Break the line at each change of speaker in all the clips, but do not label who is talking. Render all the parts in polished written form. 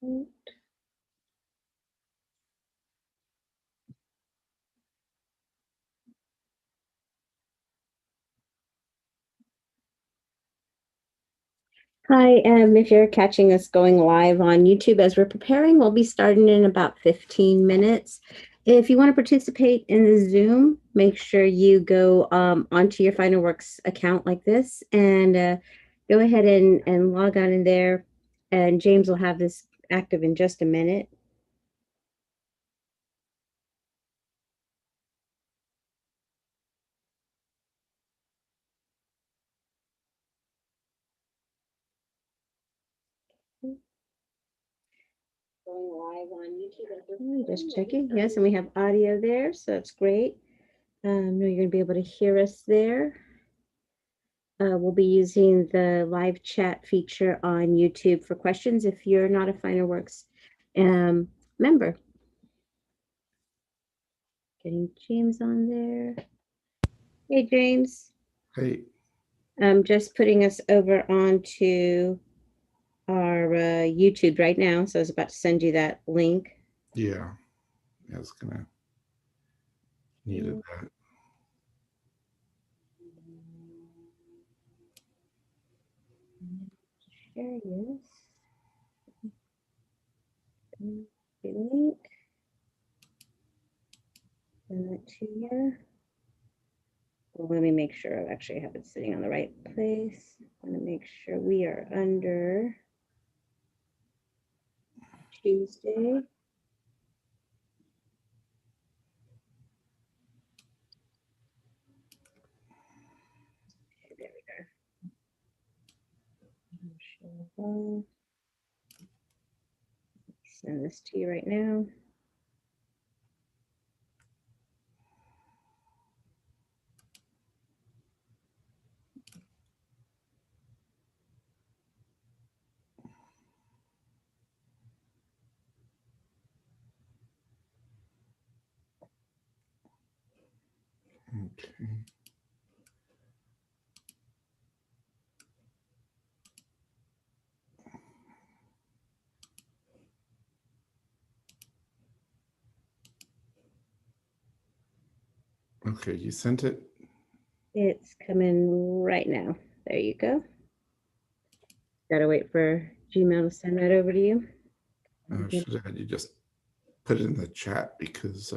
Hi, if you're catching us going live on YouTube as we're preparing, we'll be starting in about 15 minutes. If you want to participate in the Zoom, make sure you go onto your FinalWorks account like this and go ahead and log on in there. And James will have this active in just a minute. Going live on YouTube. Just checking. Yes, and we have audio there, so that's great. No, you're going to be able to hear us there. We'll be using the live chat feature on YouTube for questions if you're not a FinerWorks member. Getting James on there. Hey, James.
Hey.
I'm just putting us over onto our YouTube right now. So I was about to send you that link.
Yeah, it's gonna needed that.
Share yes. The link. Send that to you. Well, let me make sure I actually have it sitting on the right place. I want to make sure we are under Tuesday. Okay, there we go. Send this to you right now.
Okay. Okay, you sent it?
It's coming right now. There you go. Gotta wait for Gmail to send that over to you.
Should have had you just put it in the chat because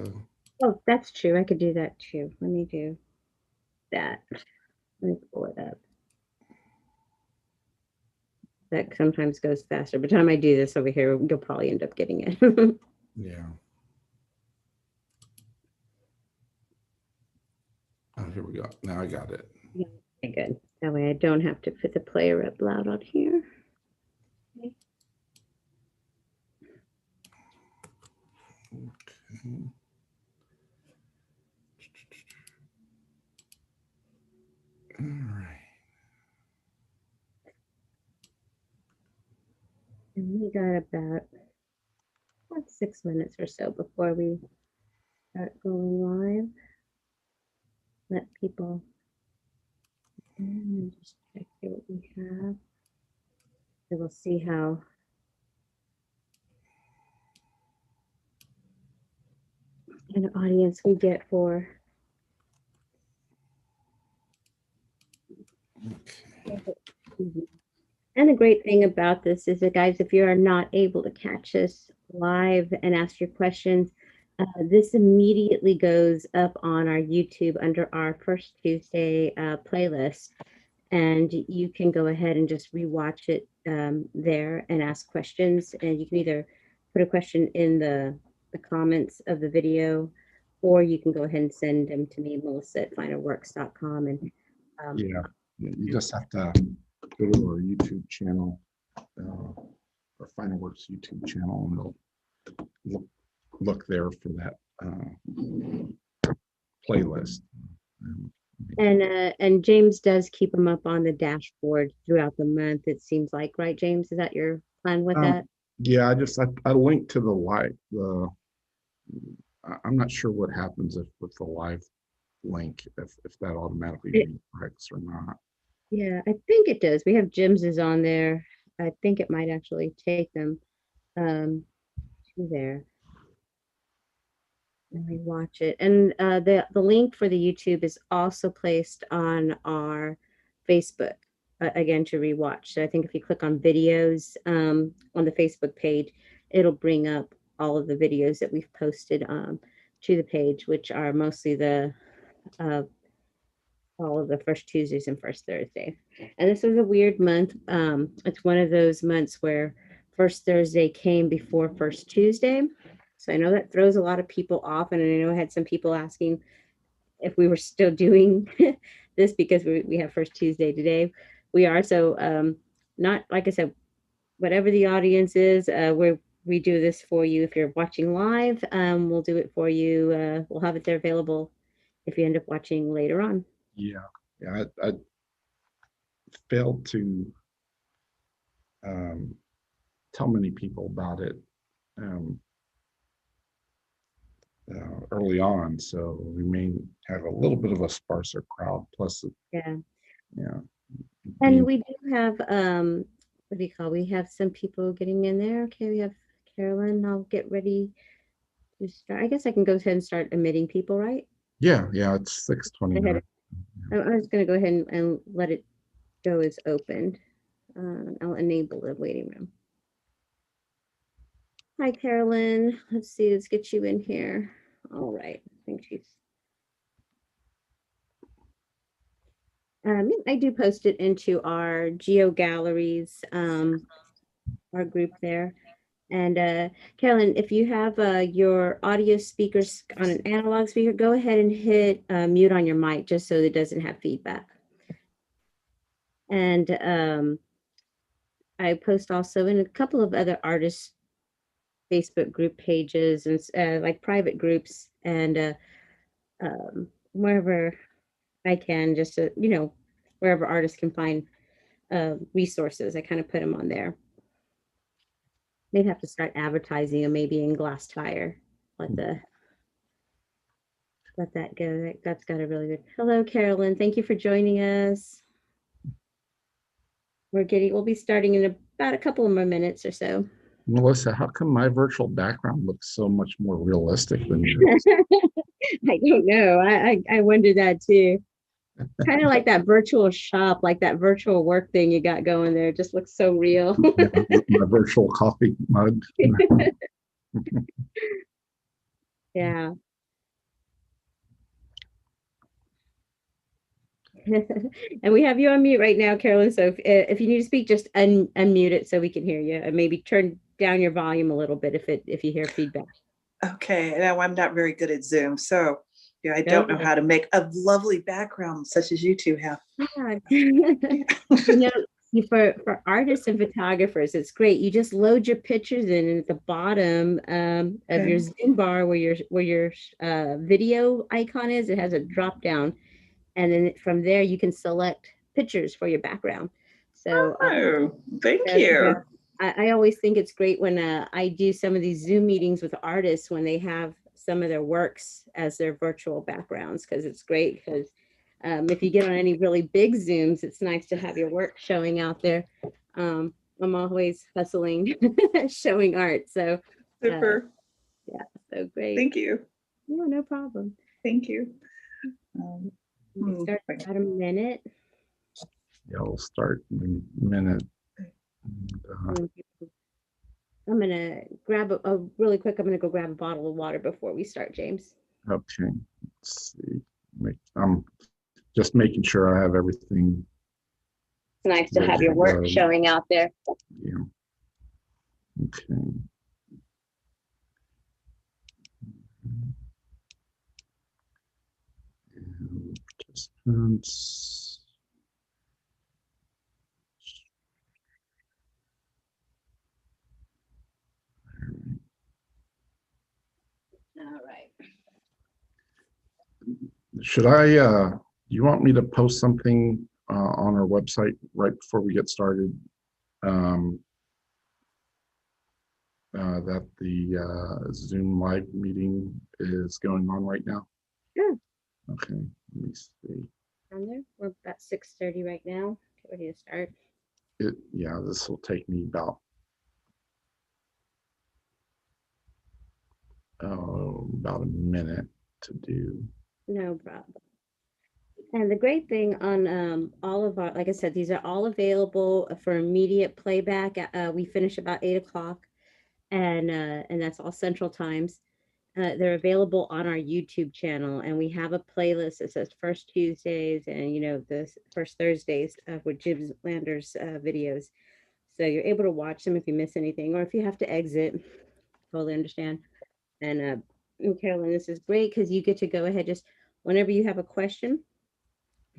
Oh, that's true. I could do that too. Let me do that. Let me pull it up. That sometimes goes faster. By the time I do this over here, you'll probably end up getting it.
yeah. Oh, here we go. Now I got it.
Okay, good. That way I don't have to put the player up loud on here. Okay.
Okay. All right.
And we got about 6 minutes or so before we start going live. Let people and just check here what we have. So we'll see how kind of audience we get for.
Okay.
And the great thing about this is that, guys, if you are not able to catch us live and ask your questions, this immediately goes up on our YouTube under our First Tuesday playlist. And you can go ahead and just rewatch it there and ask questions. And you can either put a question in the comments of the video, or you can go ahead and send them to me, Melissa at finalworks.com. And
Yeah, you just have to go to our YouTube channel, our FinerWorks YouTube channel, and they'll look there for that playlist.
And James does keep them up on the dashboard throughout the month, it seems like, right, James? Is that your plan with that?
Yeah, I linked to the live. I'm not sure what happens if with the live link if that automatically redirects or not.
Yeah, I think it does. We have Jim's is on there. I think it might actually take them. to there. Let me watch it. And the link for the YouTube is also placed on our Facebook, again, to rewatch. So I think if you click on videos on the Facebook page, it'll bring up all of the videos that we've posted to the page, which are mostly the uh, all of the first Tuesdays and first Thursday. And this was a weird month. It's one of those months where first Thursday came before first Tuesday. So I know that throws a lot of people off. And I know I had some people asking if we were still doing this because we have first Tuesday today. We are. So not, like I said, whatever the audience is, we do this for you. If you're watching live, we'll do it for you. We'll have it there available if you end up watching later on.
Yeah, yeah. I failed to um, tell many people about it um, early on, so we may have a little bit of a sparser crowd. Plus,
Yeah.
yeah,
And
being
we do have, what do you call, we have some people getting in there. Okay, we have Carolyn. I'll get ready to start. I guess I can go ahead and start admitting people, right?
yeah, yeah. It's
Go ahead.
6:29.
I'm just going to go ahead and let it go as opened. I'll enable the waiting room. Hi, Carolyn. Let's see, let's get you in here. All right. I think she's, I do post it into our Geo Galleries, our group there. And Carolyn, if you have your audio speakers on an analog speaker, go ahead and hit mute on your mic just so it doesn't have feedback. And I post also in a couple of other artists' Facebook group pages and like private groups and wherever I can, just to, wherever artists can find resources, I kind of put them on there. Maybe have to start advertising them maybe in Glassfire. Let that go. That's got a really good. Hello, Carolyn. Thank you for joining us. We'll be starting in about a couple of more minutes or so.
Melissa, how come my virtual background looks so much more realistic than yours?
I don't know. I wonder that too. Kind of like that virtual shop, like that virtual work thing you got going there. It just looks so real.
Yeah, my virtual coffee mug.
Yeah. And we have you on mute right now, Carolyn. So if you need to speak, just unmute it so we can hear you, and maybe turn down your volume a little bit if you hear feedback.
Okay, now I'm not very good at Zoom, so I don't know
Okay.
how to make a lovely background such as you two have.
Yeah. For artists and photographers, it's great. You just load your pictures in, and at the bottom of your Zoom bar where your video icon is, it has a drop down, and then from there you can select pictures for your background. So
Oh, thank
yeah,
you.
I always think it's great when I do some of these Zoom meetings with artists when they have some of their works as their virtual backgrounds, because it's great because if you get on any really big Zooms, it's nice to have your work showing out there. I'm always hustling, showing art. So
Super.
yeah, so great.
Thank you.
Yeah, no problem.
Thank you.
We start in about a minute.
Yeah, we'll start in a minute.
I'm gonna grab a really quick. I'm gonna go grab a bottle of water before we start, James.
Okay, let's see. I'm just making sure I have everything.
It's nice to have your work showing out there.
Yeah. Okay. And participants.
All right.
Should I, you want me to post something on our website right before we get started? That the Zoom live meeting is going on right now?
Sure.
Okay, let me see.
On there. We're about 6:30 right now. Get ready to start.
Yeah, this will take me about about a minute to do.
No problem. And the great thing on all of our, like I said, these are all available for immediate playback. We finish about 8 o'clock, and that's all Central Times. They're available on our YouTube channel, and we have a playlist that says First Tuesdays and the First Thursdays with Jim Landers videos. So you're able to watch them if you miss anything, or if you have to exit. Totally understand. And Carolyn, this is great because you get to go ahead just whenever you have a question,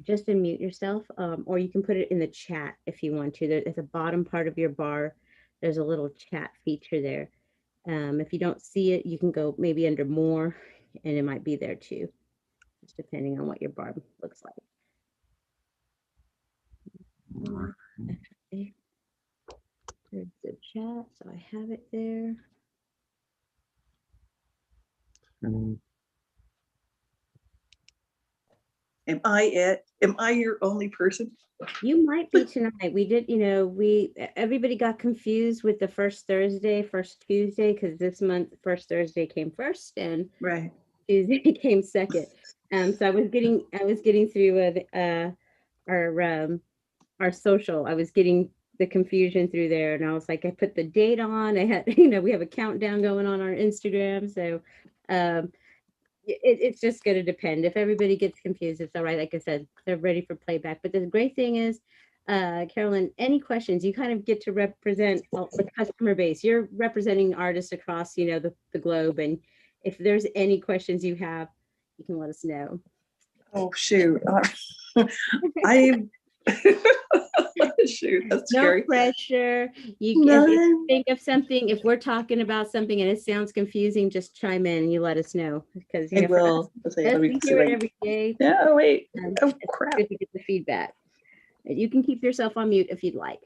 just unmute yourself, or you can put it in the chat if you want to. There, at the bottom part of your bar, there's a little chat feature there. If you don't see it, you can go maybe under more, and it might be there too, just depending on what your bar looks like. Okay. There's the chat, so I have it there.
And
Am I it? Am I your only person?
You might be tonight. We did, everybody got confused with the first Thursday, first Tuesday, because this month, first Thursday came first and
Right.
Tuesday came second. So I was getting through our social. I was getting the confusion through there, and I was like, I put the date on. I had, we have a countdown going on our Instagram, so it's just going to depend. If everybody gets confused, it's all right. Like I said, they're ready for playback. But the great thing is, Carolyn, any questions, you kind of get to represent the customer base. You're representing artists across, the globe. And if there's any questions you have, you can let us know.
Oh, shoot. I shoot, that's
No
scary.
pressure. You can, if you think of something, if we're talking about something and it sounds confusing, just chime in and you let us know, because
I will.
we hear it every day.
Yeah, wait. Oh,
It's
crap.
good to get the feedback. You can keep yourself on mute if you'd like.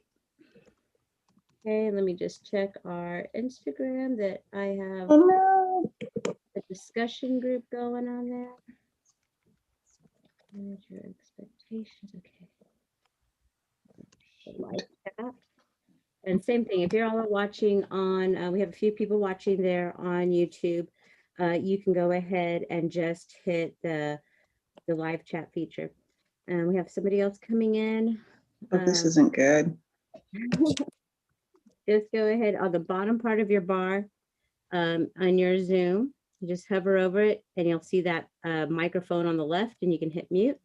Okay, let me just check our Instagram that I have
Oh, no.
a discussion group going on there. Manage your expectations. Okay. Live chat. And same thing, if you're all watching on, we have a few people watching there on YouTube, you can go ahead and just hit the live chat feature. And we have somebody else coming in.
Oh, this isn't good.
Just go ahead on the bottom part of your bar on your Zoom. You just hover over it and you'll see that microphone on the left, and you can hit mute.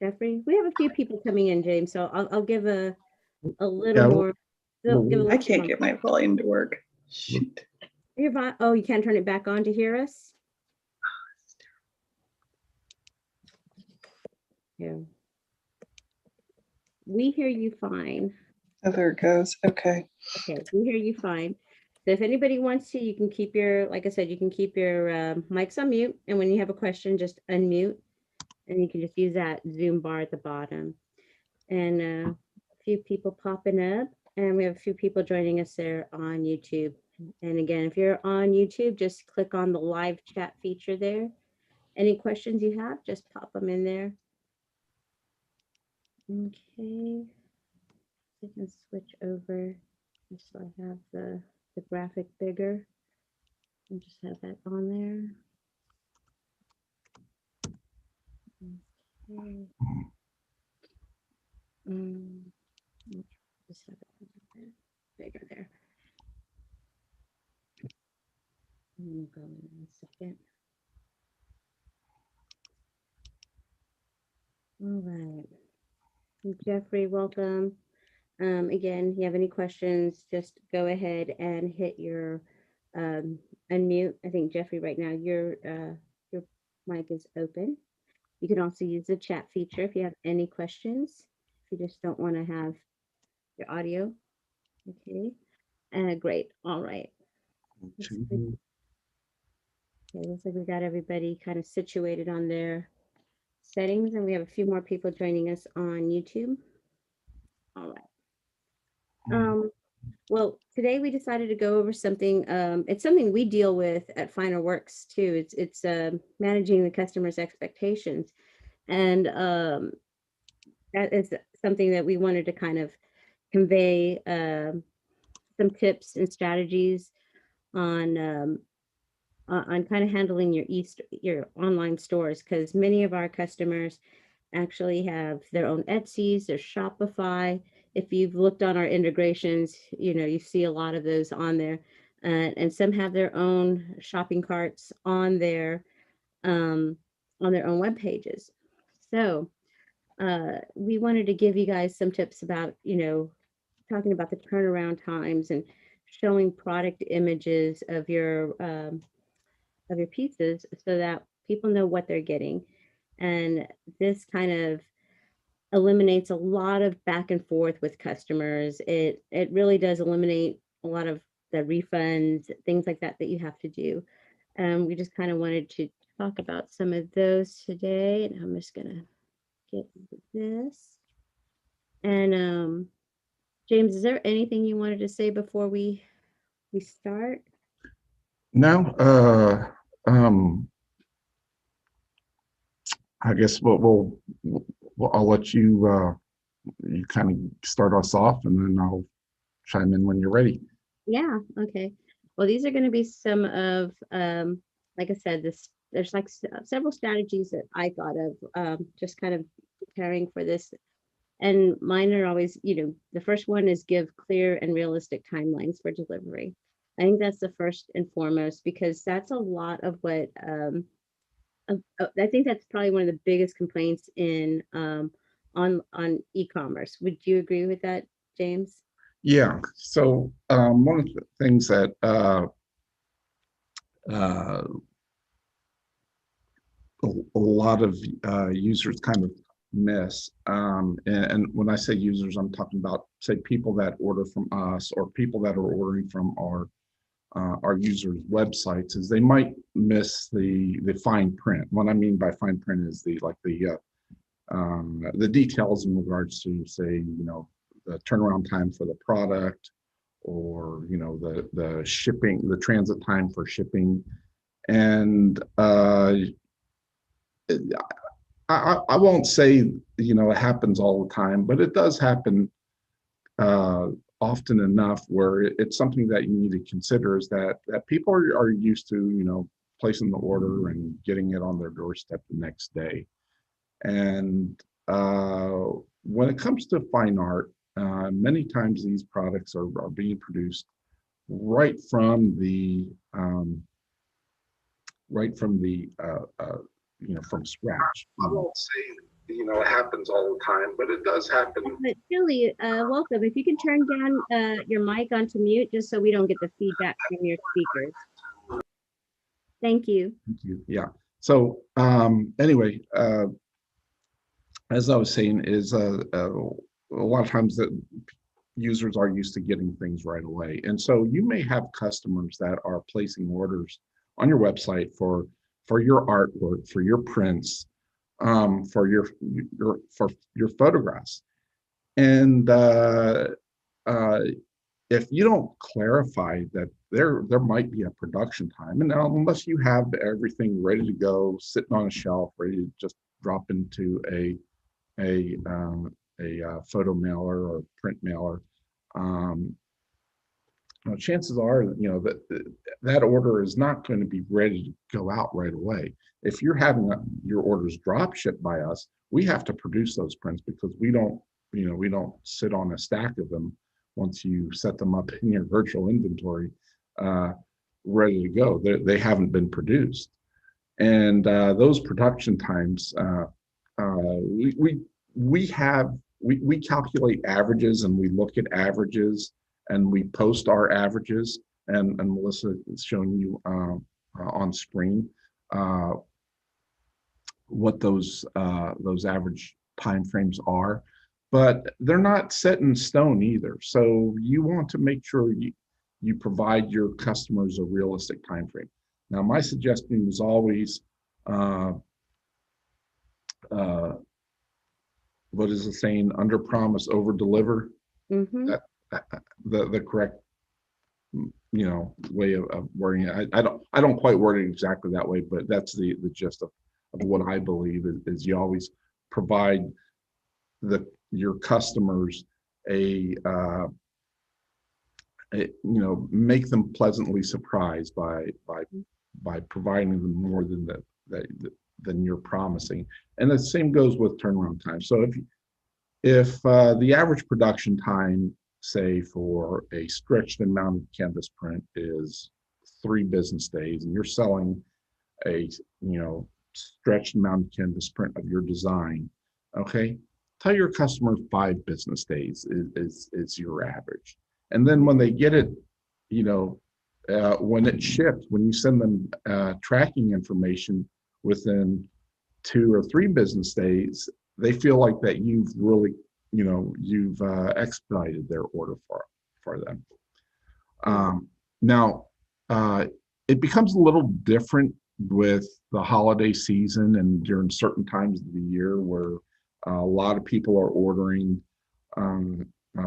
Jeffrey, we have a few people coming in, James, so I'll give a little more.
I can't get my volume to work. Shoot.
Oh, you can't turn it back on to hear us? Yeah. We hear you fine.
Oh, there it goes. Okay.
Okay, we hear you fine. So if anybody wants to, you can keep your, like I said, you can keep your mics on mute. And when you have a question, just unmute. And you can just use that Zoom bar at the bottom. And a few people popping up. And we have a few people joining us there on YouTube. And again, if you're on YouTube, just click on the live chat feature there. Any questions you have, just pop them in there. Okay. I can switch over just so I have the graphic bigger. And just have that on there. Okay. Just have it a bit bigger there. I'm gonna go in a second. All right. Jeffrey, welcome. Again, if you have any questions, just go ahead and hit your unmute. I think Jeffrey, right now your mic is open. You can also use the chat feature if you have any questions. If you just don't want to have your audio. Okay. Great. All right. Okay, looks like we got everybody kind of situated on their settings, and we have a few more people joining us on YouTube. All right. Well, today we decided to go over something. It's something we deal with at Finer Works too. It's managing the customer's expectations, and that is something that we wanted to kind of convey some tips and strategies on on kind of handling your online stores, because many of our customers actually have their own Etsy's, their Shopify. If you've looked on our integrations, you see a lot of those on there. And some have their own shopping carts um, on their own web pages. So we wanted to give you guys some tips about, talking about the turnaround times and showing product images of your pieces so that people know what they're getting. And this kind of eliminates a lot of back and forth with customers. It really does eliminate a lot of the refunds, things like that you have to do. We just kind of wanted to talk about some of those today, and I'm just gonna get this. And James, is there anything you wanted to say before we start?
No, I guess I'll let you you kind of start us off, and then I'll chime in when you're ready.
Yeah, okay. Well, these are going to be some of, like I said, there's like several strategies that I thought of, just kind of preparing for this. And mine are always, the first one is give clear and realistic timelines for delivery. I think that's the first and foremost, because that's a lot of what, I think that's probably one of the biggest complaints on e-commerce. Would you agree with that, James?
Yeah. So one of the things that uh, a lot of users kind of miss, and when I say users, I'm talking about, say, people that order from us or people that are ordering from our users' websites, is they might miss the fine print. What I mean by fine print is the details in regards to, say, the turnaround time for the product, or the shipping, the transit time for shipping. And I won't say it happens all the time, but it does happen uh, often enough where it's something that you need to consider, is that people are used to placing the order and getting it on their doorstep the next day. And when it comes to fine art, many times these products are being produced right from the from scratch. I won't say it happens all the time, but it does happen.
But Julie, welcome. If you can turn down your mic onto mute, just so we don't get the feedback from your speakers. Thank you.
Thank you. Yeah. So anyway, as I was saying, is a lot of times that users are used to getting things right away. And so you may have customers that are placing orders on your website for your artwork, for your prints, for your photographs. And if you don't clarify that there might be a production time, and unless you have everything ready to go, sitting on a shelf, ready to just drop into a photo mailer or print mailer, chances are that order is not going to be ready to go out right away. If you're having your orders drop shipped by us, we have to produce those prints, because we don't sit on a stack of them once you set them up in your virtual inventory, ready to go. They haven't been produced. And those production times, we calculate averages, and we look at averages, and we post our averages. And Melissa is showing you on screen what those average time frames are, but they're not set in stone either. So you want to make sure you provide your customers a realistic time frame. Now, my suggestion is always, what is the saying? Under promise, over deliver.
Mm-hmm.
The correct way of wording it. I don't quite word it exactly that way, but that's the gist of what I believe is you always provide your customers make them pleasantly surprised by by providing them more that than you're promising. And the same goes with turnaround time. So if the average production time, say for a stretched and mounted canvas print, is 3 business days, and you're selling a stretched and mounted canvas print of your design, okay, tell your customer 5 business days is your average. And then when they get it, when it ships, when you send them tracking information within 2 or 3 business days, they feel like that you've really, you've expedited their order for them. Now, it becomes a little different with the holiday season and during certain times of the year where a lot of people are ordering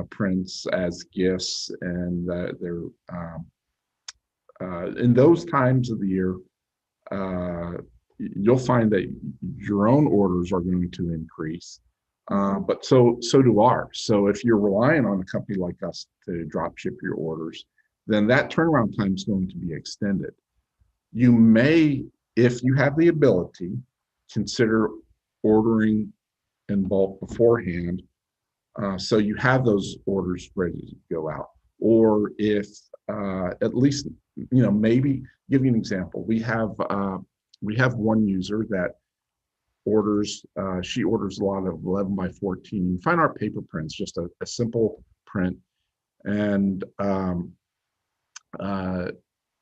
prints as gifts, and they're in those times of the year, you'll find that your own orders are going to increase, but so do ours. So if you're relying on a company like us to drop ship your orders, then that turnaround time is going to be extended. You may, if you have the ability, consider ordering in bulk beforehand, so you have those orders ready to go out. Or if at least, maybe give you an example. We have one user that orders, she orders a lot of 11 by 14 fine art paper prints, just a simple print. And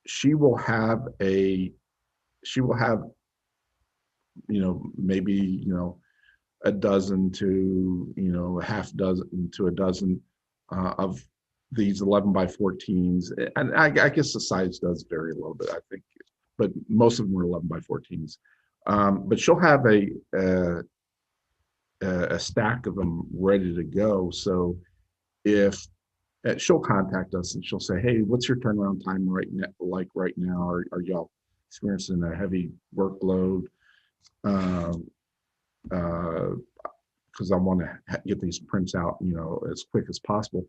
she will have maybe a dozen to a half dozen to a dozen of these 11 by 14s, and I guess the size does vary a little bit, I think, but most of them are 11 by 14s. But she'll have a stack of them ready to go. So if she'll contact us and she'll say, "Hey, what's your turnaround time right now? Are y'all experiencing a heavy workload? Because I want to get these prints out, as quick as possible."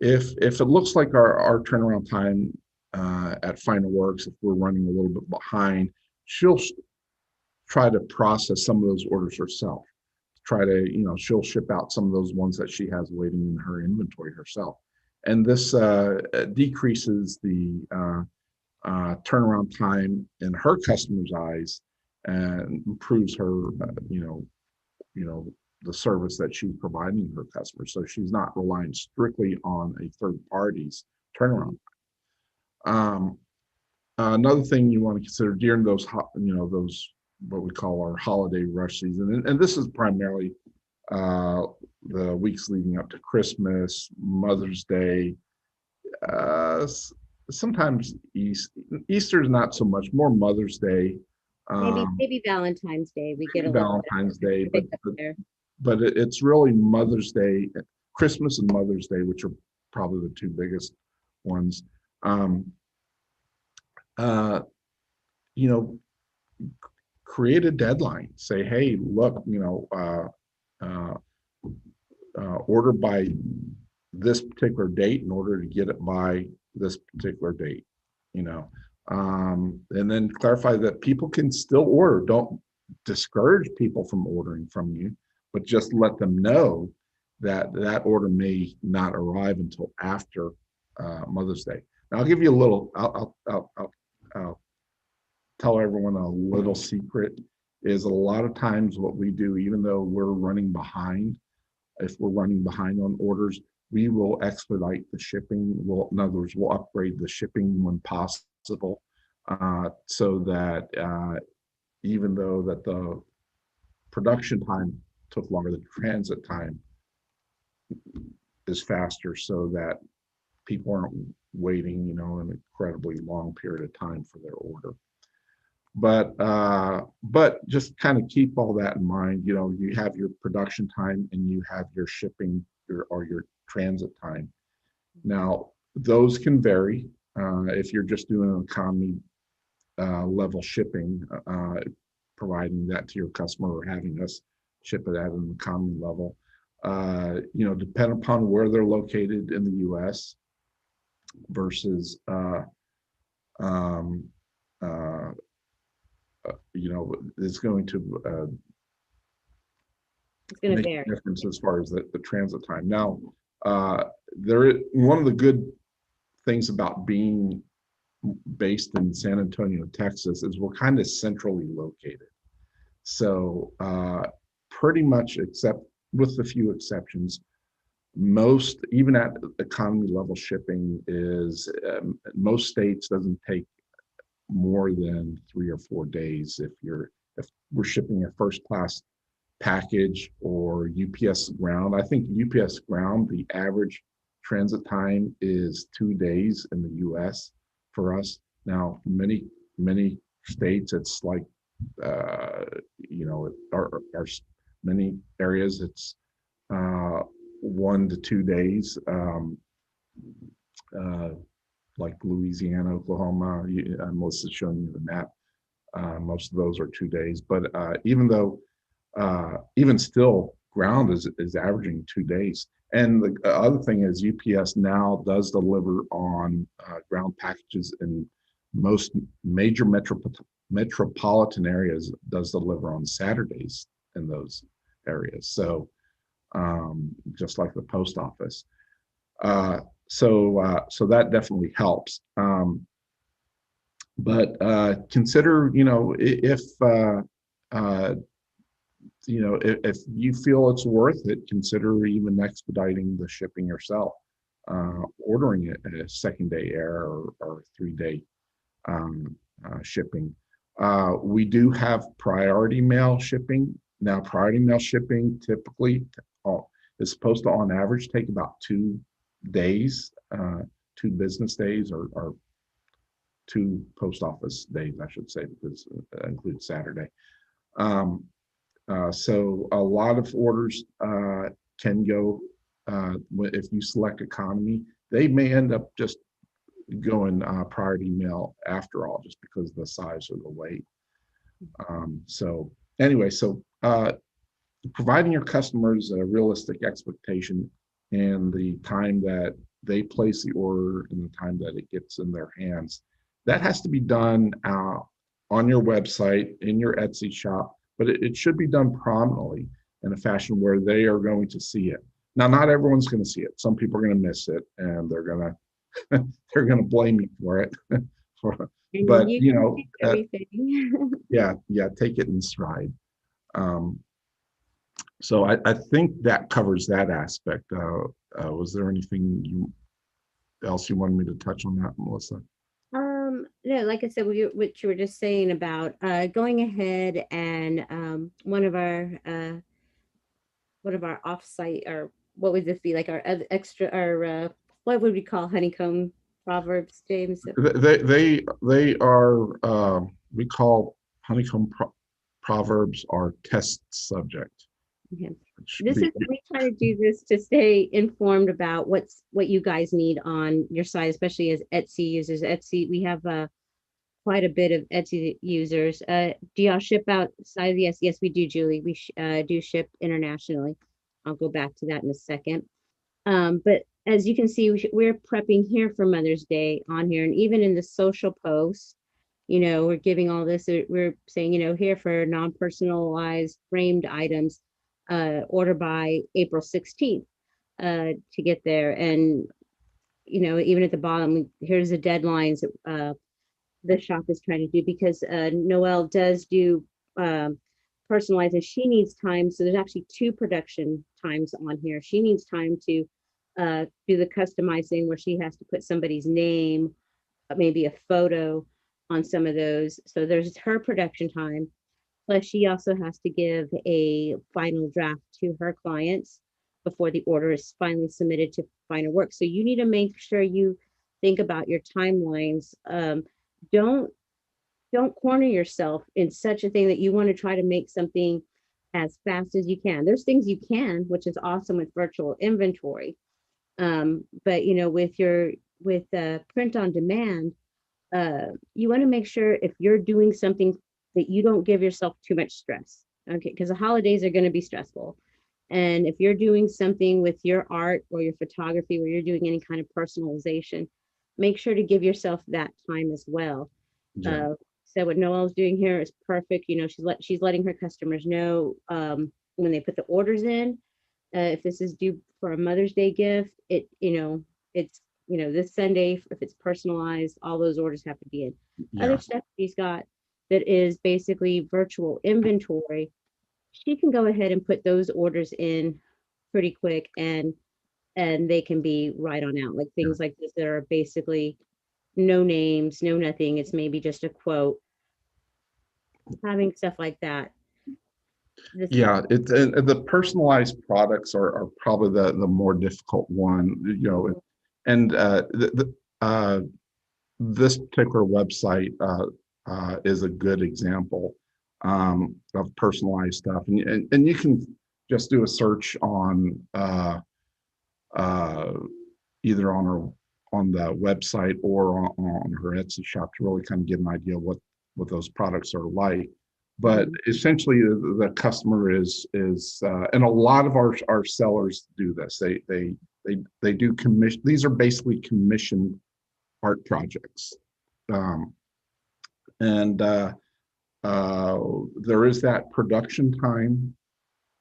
If it looks like our turnaround time at Final Works, if we're running a little bit behind, she'll try to process some of those orders herself. She'll ship out some of those ones that she has waiting in her inventory herself. And this decreases the turnaround time in her customers' eyes and improves her, the service that she's providing her customers. So she's not relying strictly on a third party's turnaround. Another thing you want to consider during those what we call our holiday rush season, and this is primarily the weeks leading up to Christmas, Mother's Day, sometimes Easter is not so much, more Mother's Day.
Maybe Valentine's Day. We get a
Valentine's Day, but
there.
it's really Mother's Day, Christmas and Mother's Day, which are probably the 2 biggest ones. Create a deadline. Say, hey, look, order by this particular date in order to get it by this particular date, and then clarify that people can still order. Don't discourage people from ordering from you, but just let them know that that order may not arrive until after Mother's Day. Now, I'll give you a little, I'll tell everyone a little secret, is a lot of times what we do, even though we're running behind, if we're running behind on orders, we will expedite the shipping. In other words, we'll upgrade the shipping when possible, so that even though that the production time took longer, the transit time is faster, so that people aren't waiting, an incredibly long period of time for their order. But just kind of keep all that in mind. You have your production time and you have your shipping or your transit time. Now, those can vary. If you're just doing an economy level shipping, providing that to your customer or having us ship it at an economy level, depend upon where they're located in the U.S. versus uh, is going to
It's going to
make
vary.
a difference as far as the transit time. Now, one of the good things about being based in San Antonio, Texas, is we're kind of centrally located. So pretty much, except with a few exceptions, most, even at economy level shipping, is most states doesn't take more than 3 or 4 days. If we're shipping a first class package or UPS ground, I think UPS ground, the average transit time is 2 days in the US for us. Now, many states, it's like, our many areas, it's uh, 1 to 2 days. Uh, like Louisiana, Oklahoma, Melissa's showing you the map. Most of those are 2 days, but even still, ground is averaging 2 days. And the other thing is UPS now does deliver on ground packages in most major metropolitan areas, does deliver on Saturdays in those areas. So just like the post office. So that definitely helps. But consider, uh, if you feel it's worth it, consider even expediting the shipping yourself, ordering it at a 2nd-day air or 3-day shipping. We do have priority mail shipping. Now, priority mail shipping typically is supposed to, on average, take about 2 days, 2 business days, or 2 post office days, I should say, because it includes Saturday. So a lot of orders can go, if you select economy, they may end up just going priority mail after all, just because of the size or the weight. So anyway, providing your customers a realistic expectation and the time that they place the order and the time that it gets in their hands, that has to be done on your website, in your Etsy shop, but it should be done prominently in a fashion where they are going to see it. Now, not everyone's going to see it. Some people are going to miss it, and they're going to blame me for it. But
And you can fix everything.
yeah, take it in stride. So I think that covers that aspect. Was there anything else you wanted me to touch on that, Melissa?
No, like I said, what you were just saying about going ahead and one of our offsite, or what would this be, like our extra, or what would we call honeycomb proverbs, James?
They are, we call honeycomb proverbs our test subject.
Okay. We try to do this to stay informed about what you guys need on your site, especially as Etsy users. Etsy, we have quite a bit of Etsy users. Do y'all ship outside? Yes, we do, Julie. We do ship internationally. I'll go back to that in a second. But as you can see, we're prepping here for Mother's Day on here, and even in the social posts, we're giving all this. We're saying, here for non-personalized framed items, order by April 16th to get there. And even at the bottom, here's the deadlines that the shop is trying to do, because Noelle does do personalized, and she needs time. So there's actually 2 production times on here. She needs time to do the customizing, where she has to put somebody's name, maybe a photo on some of those. So there's her production time. Plus, she also has to give a final draft to her clients before the order is finally submitted to final work. So you need to make sure you think about your timelines. Don't don't corner yourself in such a thing that you want to try to make something as fast as you can. There's things you can, which is awesome with virtual inventory. But with print on demand, you want to make sure, if you're doing something, that you don't give yourself too much stress. Okay, because the holidays are going to be stressful. And if you're doing something with your art or your photography, where you're doing any kind of personalization, make sure to give yourself that time as well.
Yeah.
said, what Noelle's doing here is perfect. You know, she's letting her customers know when they put the orders in, if this is due for a Mother's Day gift, it's this Sunday. If it's personalized, all those orders have to be in. Other
Yeah.
stuff she's got that is basically virtual inventory, she can go ahead and put those orders in pretty quick, and they can be right on out. Like
Yeah.
things like this that are basically no names, no nothing. It's maybe just a quote. Having stuff like that. This
Yeah, and the personalized products are probably the more difficult one, and this particular website is a good example of personalized stuff, and you can just do a search on uh, either on the website or on her Etsy shop to really kind of get an idea of what those products are like. But
Mhm.
essentially, the customer and a lot of our sellers do this. They do commission. These are basically commissioned art projects, um, and there is that production time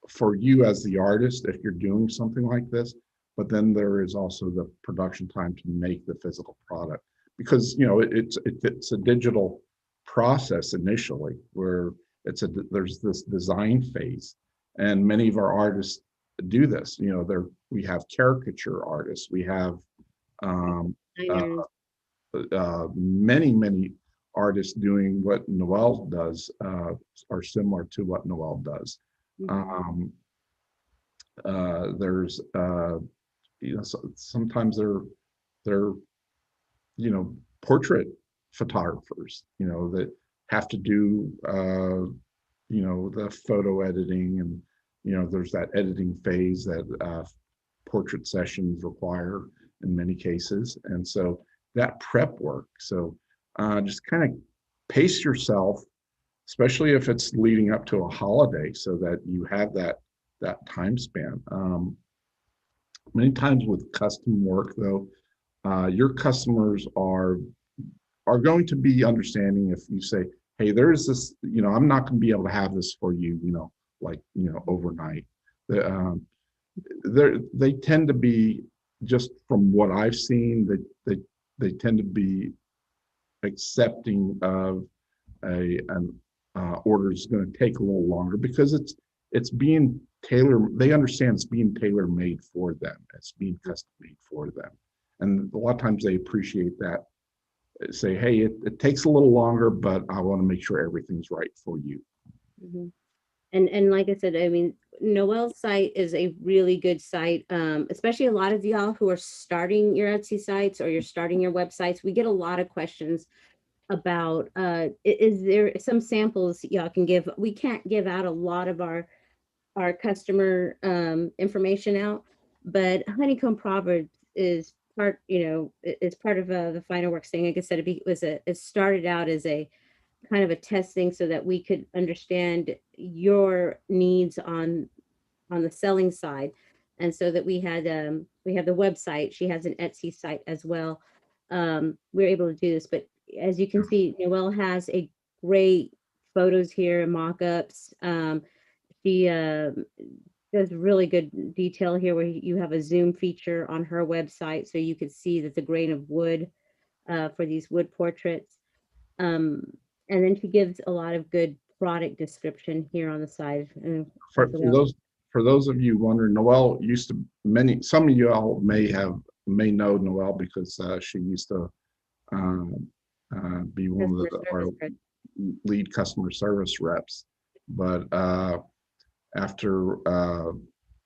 for you as the artist if you're doing something like this, but then there is also the production time to make the physical product, because it's a digital process initially, where there's this design phase, and many of our artists do this. We have caricature artists, we have um, uh,
Designers.
many artists doing what Noelle does, are similar to what Noelle does.
Mhm.
Um, there's sometimes they're portrait photographers, that have to do the photo editing, and there's that editing phase that portrait sessions require in many cases, and so that prep work. So just kind of pace yourself, especially if it's leading up to a holiday, so that you have that time span. Many times with custom work, though, your customers are going to be understanding if you say, "Hey, there's this. I'm not going to be able to have this for you. Overnight." The, they tend to be, just from what I've seen, that they tend to be accepting of an order is going to take a little longer, because it's being tailor. They understand it's being tailor made for them. It's being custom made for them, and a lot of times they appreciate that. Say, hey, it takes a little longer, but I want to make sure everything's right for you.
Mhm. And like I said, I mean, Noelle's site is a really good site, especially a lot of y'all who are starting your Etsy sites or you're starting your websites. We get a lot of questions about is there some samples y'all can give. We can't give out a lot of our customer information out, but Honeycomb Proverbs is part, it's part of the Finer Works thing. Like I said, it started out as a kind of a testing so that we could understand your needs on the selling side, and so that we have the website. She has an Etsy site as well. We're able to do this, but as you can see, Noelle has a great photos here and mock-ups. She does really good detail here where you have a zoom feature on her website, so you could see that the grain of wood for these wood portraits. Um, and then she gives a lot of good product description here on the side
For,
as
for
well.
those for those of you wondering, Noelle used to some of you all may know Noelle, because she used to um, be one of
Customer
our
service. Right?
lead customer service reps. But after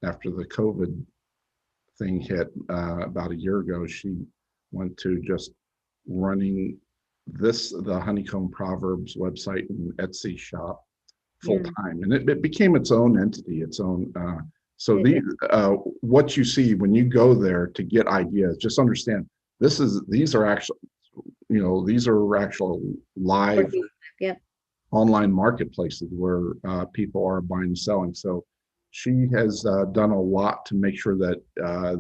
after the COVID thing hit about a year ago, she went to just running the Honeycomb Proverbs website and Etsy shop full
Yeah.
time, and it became its own entity, its own. So
It,
what you see when you go there to get ideas, just understand these are actually these are actual live
working. Yep.
online marketplaces where people are buying and selling. So she has done a lot to make sure that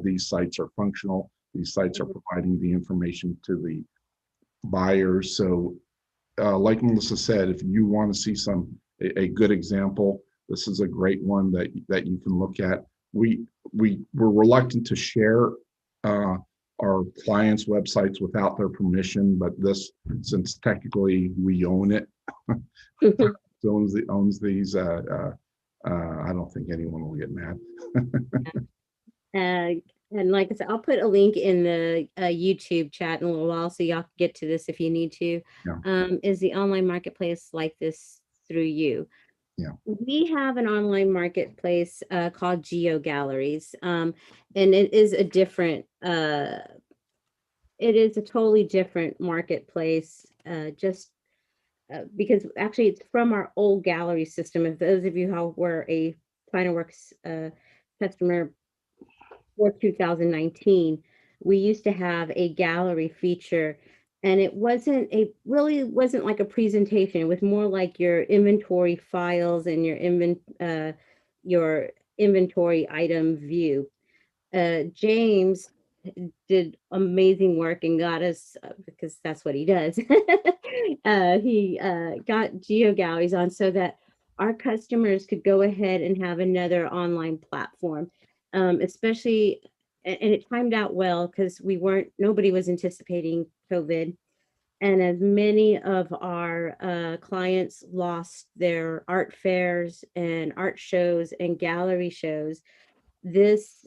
these sites are functional. These sites are
Mhm.
providing the information to the buyers. So like Melissa said, if you want to see a good example, this is a great one that you can look at. We're reluctant to share our clients' websites without their permission, but this, since technically we own it, owns these. I don't think anyone will get mad.
Uh, and like I said, I'll put a link in the YouTube chat in a little while so y'all can get to this if you need to.
Yeah.
Is the online marketplace like this through you?
Yeah.
We have an online marketplace called Geo Galleries, and it is a different, it is a totally different marketplace. Just because actually it's from our old gallery system. If those of you who were a Fineworks customer for 2019, we used to have a gallery feature, and it wasn't like a presentation. It was more like your inventory files and your inventory item view. James did amazing work and got us, because that's what he does. He got geo galleries on so that our customers could go ahead and have another online platform, especially, and it timed out well because nobody was anticipating COVID. And as many of our clients lost their art fairs and art shows and gallery shows, this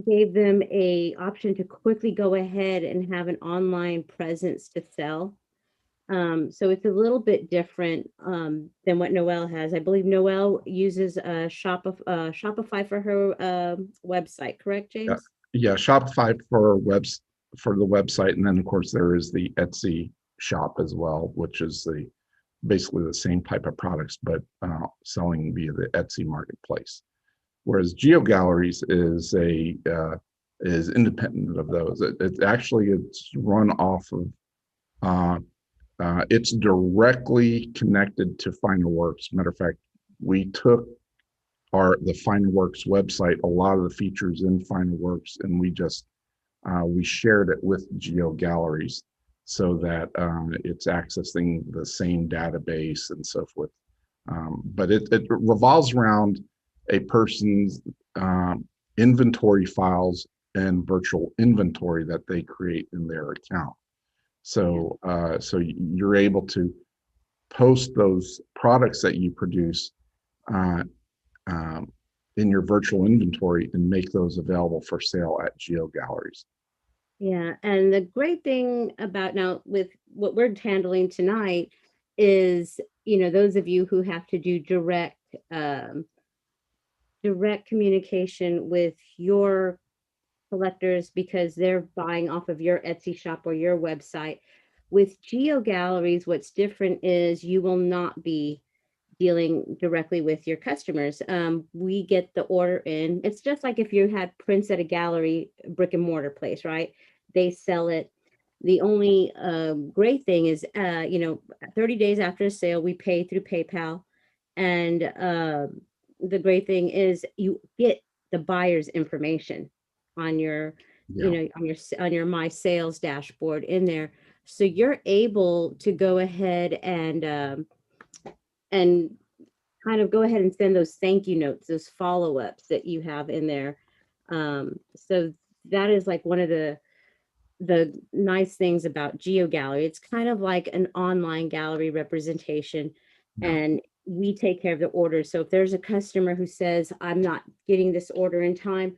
gave them a option to quickly go ahead and have an online presence to sell. So it's a little bit different than what Noelle has. I believe Noelle uses Shopify for her website, correct,
Yeah,
James?
yeah, Shopify for the website, and then of course there is the Etsy shop as well, which is basically the same type of products, but selling via the Etsy marketplace. Whereas GeoGalleries is independent of those. It's run off of uh, it's directly connected to Fineworks. Matter of fact, we took the Fineworks website, a lot of the features in Fineworks, and we shared it with GeoGalleries so that it's accessing the same database and so forth. But it revolves around a person's inventory files and virtual inventory that they create in their account. So, so you're able to post those products that you produce uh, in your virtual inventory and make those available for sale at GeoGalleries.
Yeah, and the great thing about now with what we're handling tonight is, those of you who have to do direct communication with your collectors because they're buying off of your Etsy shop or your website. With Geo Galleries, what's different is you will not be dealing directly with your customers. We get the order in. It's just like if you had prints at a gallery, brick and mortar place, right? They sell it. The only great thing is, 30 days after a sale, we pay through PayPal. And the great thing is you get the buyer's information on your,
Yeah.
on your My Sales dashboard in there. So you're able to go ahead and kind of go ahead and send those thank you notes, those follow-ups that you have in there. So that is like one of the nice things about GeoGallery. It's kind of like an online gallery representation,
Yeah.
and we take care of the orders. So if there's a customer who says, I'm not getting this order in time,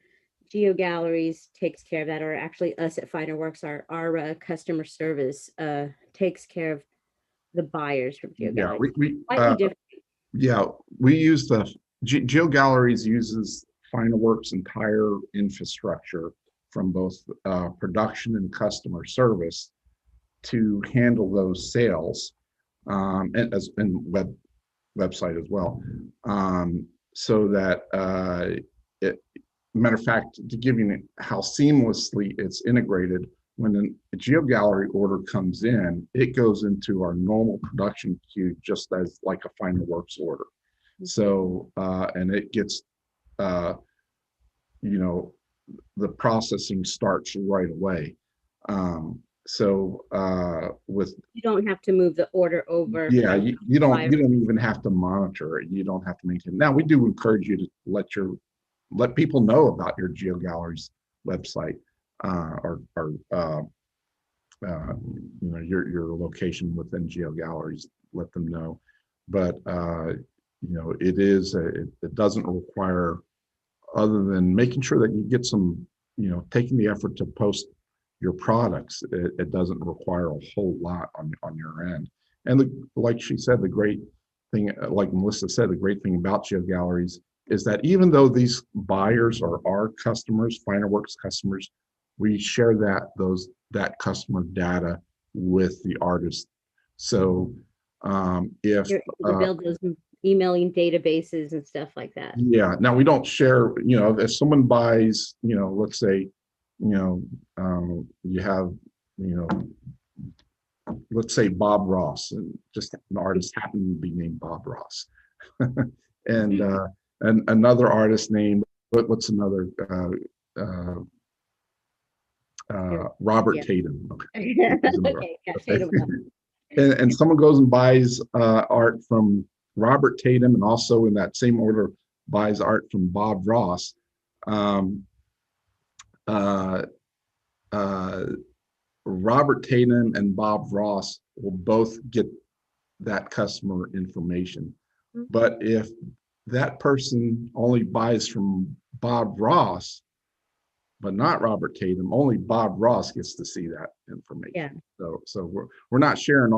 GeoGalleries takes care of that, or actually us at Fineworks, our customer service takes care of the buyers from
Yeah,
GeoGalleries. Slightly different.
yeah, we use GeoGalleries uses Fineworks' entire infrastructure from both production and customer service to handle those sales, and website as well. So that matter of fact, to give you how seamlessly it's integrated, when a GeoGallery order comes in, it goes into our normal production queue just as like a Fineworks order. So, and it gets, you know, the processing starts right away. So with
You don't have to move the order over
yeah,
from
you don't
supplier.
even have to monitor it. You don't have to maintain. Now we do encourage you to let people know about your GeoGalleries website or your location within GeoGalleries. Let them know, but it doesn't require, other than making sure that you get some, taking the effort to post your products. It doesn't require a whole lot on your end. And like she said, the great thing, like Melissa said, the great thing about GeoGalleries is that even though these buyers are our customers, Finerworks customers, we share that customer data with the artist. So if
You're able to build those emailing databases and stuff like that.
yeah, now we don't share, if someone buys, let's say, you have, you know, let's say Bob Ross, and just an artist happened to be named Bob Ross. And another artist named, what's another, Robert
Yeah.
Tatum.
Okay, got Tatum.
And someone goes and buys art from Robert Tatum, and also in that same order buys art from Bob Ross. Um, uh, uh, Robert Tatum and Bob Ross will both get that customer information. But if that person only buys from Bob Ross, but not Robert Tatum, only Bob Ross gets to see that information.
Yeah.
So we're not sharing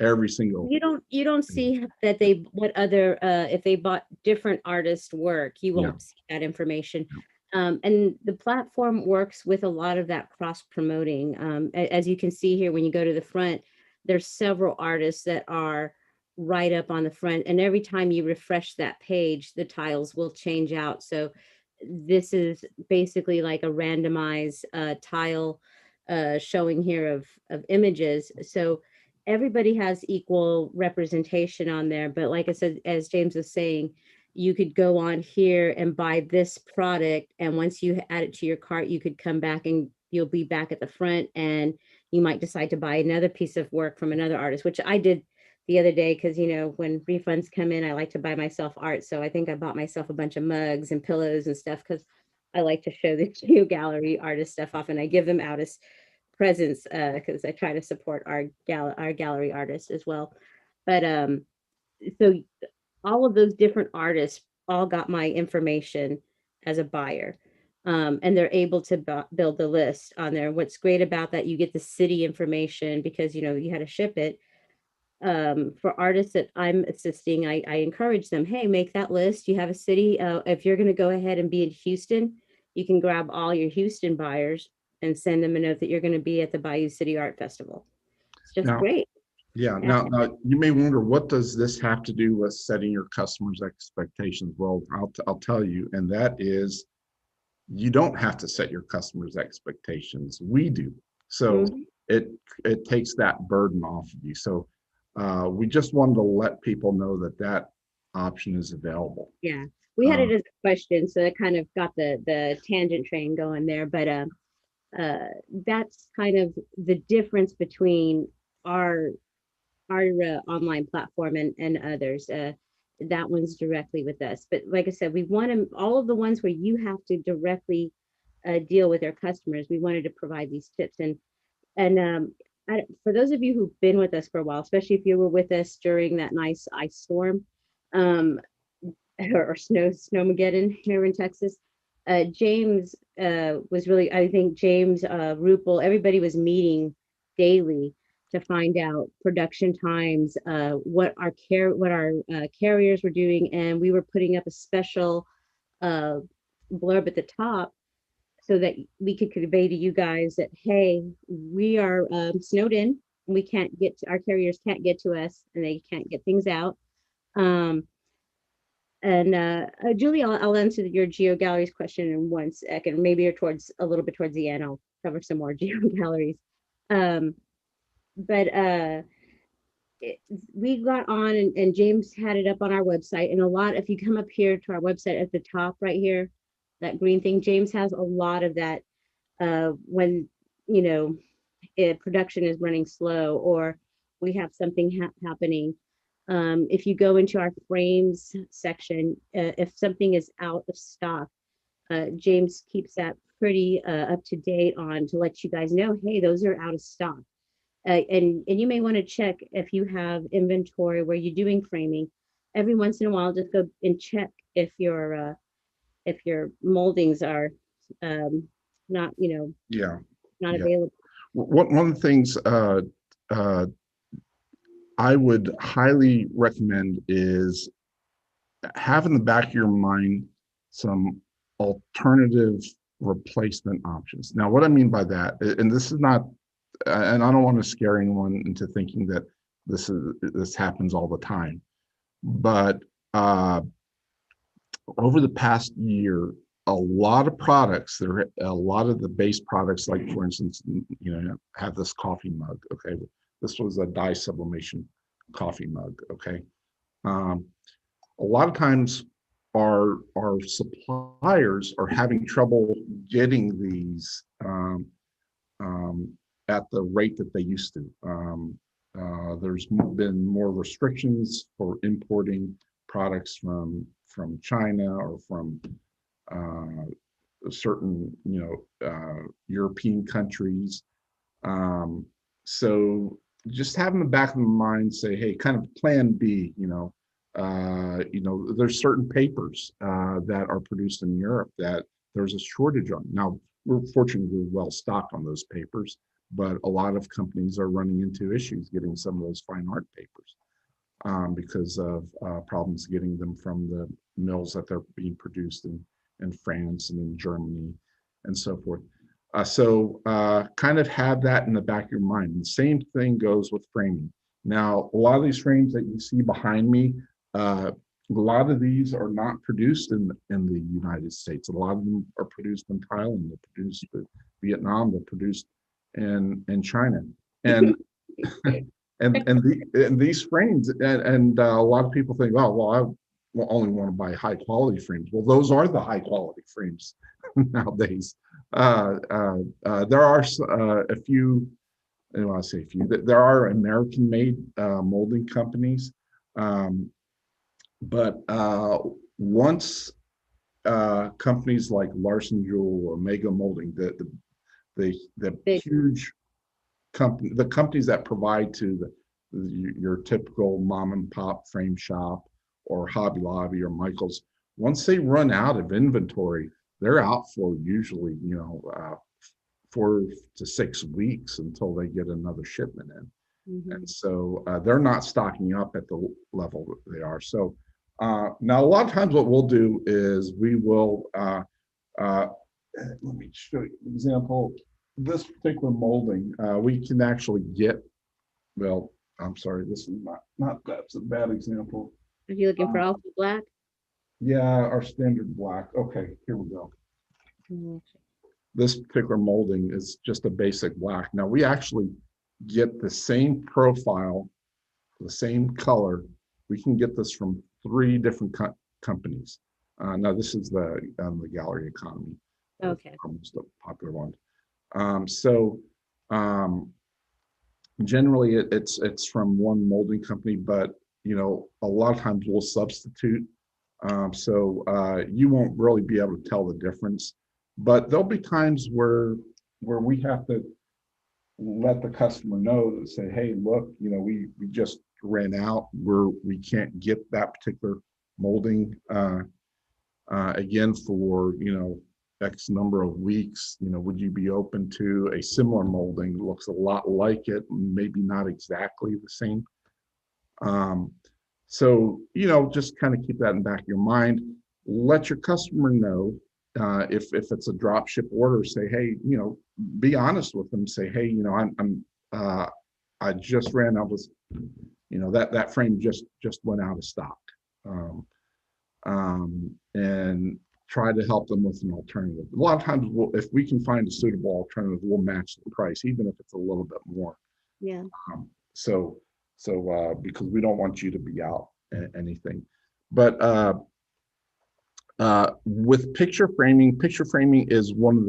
every single.
You don't see that what other if they bought different artists' work, you
Yeah.
won't see that information. And the platform works with a lot of that cross promoting. As you can see here, when you go to the front, there's several artists that are right up on the front, and every time you refresh that page, the tiles will change out. So this is basically like a randomized tile showing here of images. So everybody has equal representation on there. But like I said, as James was saying, you could go on here and buy this product. And once you add it to your cart, you could come back and you'll be back at the front, and you might decide to buy another piece of work from another artist, which I did the other day. Cause when refunds come in, I like to buy myself art. So I think I bought myself a bunch of mugs and pillows and stuff, cause I like to show the Geo Gallery artist stuff off, and I give them out as presence because I try to support our gallery artists as well. But so all of those different artists all got my information as a buyer. And they're able to build the list on there. What's great about that, you get the city information because you had to ship it. For artists that I'm assisting, I encourage them, hey, make that list. You have a city. If you're going to go ahead and be in Houston, you can grab all your Houston buyers and send them a note that you're going to be at the Bayou City Art Festival. It's just
Now,
great.
yeah.
Yeah.
Now you may wonder, what does this have to do with setting your customers' expectations? Well, I'll tell you, and that is, you don't have to set your customers' expectations. We do. So
Mhm.
it takes that burden off of you. So we just wanted to let people know that option is available.
Yeah. We had
Uh,
it as a question, so it kind of got the tangent train going there. But that's kind of the difference between our online platform and others. That one's directly with us. But like I said, we want to, all of the ones where you have to directly deal with their customers. We wanted to provide these tips, and for those of you who've been with us for a while, especially if you were with us during that nice ice storm, um, or snowmageddon here in Texas. James was really, I think James Rupel, everybody was meeting daily to find out production times, what our carriers were doing, and we were putting up a special uh, blurb at the top so that we could convey to you guys that, hey, we are snowed in, and we can't get to, our carriers can't get to us, and they can't get things out. Um, and Julie, I'll answer your Geo Galleries question in 1 second. Maybe towards a little bit towards the end, I'll cover some more Geo Galleries. Um, but we got on, and James had it up on our website. And a lot, if you come up here to our website at the top right here, that green thing, James has a lot of that. When you know production is running slow, or we have something happening. If you go into our frames section, if something is out of stock, James keeps that pretty up to date on to let you guys know, hey, those are out of stock. And you may want to check if you have inventory where you're doing framing. Every once in a while, just go and check if your moldings are not
Yeah.
not
Yeah.
available.
One of the things uh, I would highly recommend is have in the back of your mind some alternative replacement options. Now, what I mean by that, and this is not, and I don't want to scare anyone into thinking that this happens all the time, but over the past year, a lot of products, there are a lot of the base products, like for instance, have this coffee mug. Okay, this was a dye sublimation coffee mug. Okay, um, a lot of times our suppliers are having trouble getting these at the rate that they used to. There's been more restrictions for importing products from China or from certain European countries. So just have in the back of the mind, say, hey, kind of plan B, there's certain papers that are produced in Europe that there's a shortage on. Now, we're fortunately well stocked on those papers, but a lot of companies are running into issues getting some of those fine art papers because of problems getting them from the mills that they're being produced in France and in Germany and so forth. So kind of have that in the back of your mind. And the same thing goes with framing. Now, a lot of these frames that you see behind me, a lot of these are not produced in the United States. A lot of them are produced in Thailand, they're produced in Vietnam, they're produced in China. And and these frames, and a lot of people think, oh, well, I only want to buy high quality frames. Well, those are the high quality frames nowadays. There are a few, I don't want to say a few, there are American made molding companies. But once companies like Larson Jewell or Mega Molding, the
Big.
huge company, the companies that provide to your typical mom and pop frame shop or Hobby Lobby or Michael's, once they run out of inventory, they're out for usually 4 to 6 weeks until they get another shipment in.
Mhm.
And so they're not stocking up at the level that they are. So now a lot of times what we'll do is we will, let me show you an example. This particular molding, we can actually get, well, I'm sorry, this is not that's a bad example.
Are you looking for Alpha Black?
Yeah, our standard black. Okay, here we go.
Mhm.
This particular molding is just a basic black. Now we actually get the same profile, the same color. We can get this from 3 different companies. Now this is the Gallery Economy,
Okay.
most popular one. So generally it's from one molding company, but a lot of times we'll substitute. So you won't really be able to tell the difference, but there'll be times where we have to let the customer know to say, hey, look, we just ran out, we can't get that particular molding again for X number of weeks. Would you be open to a similar molding that looks a lot like it, maybe not exactly the same? So just kind of keep that in the back of your mind. Let your customer know if it's a drop ship order. Say, hey, be honest with them. Say, hey, I just ran out of, that frame just went out of stock, and try to help them with an alternative. A lot of times, if we can find a suitable alternative, we'll match the price, even if it's a little bit more.
Yeah.
So because we don't want you to be out anything. But with picture framing is one of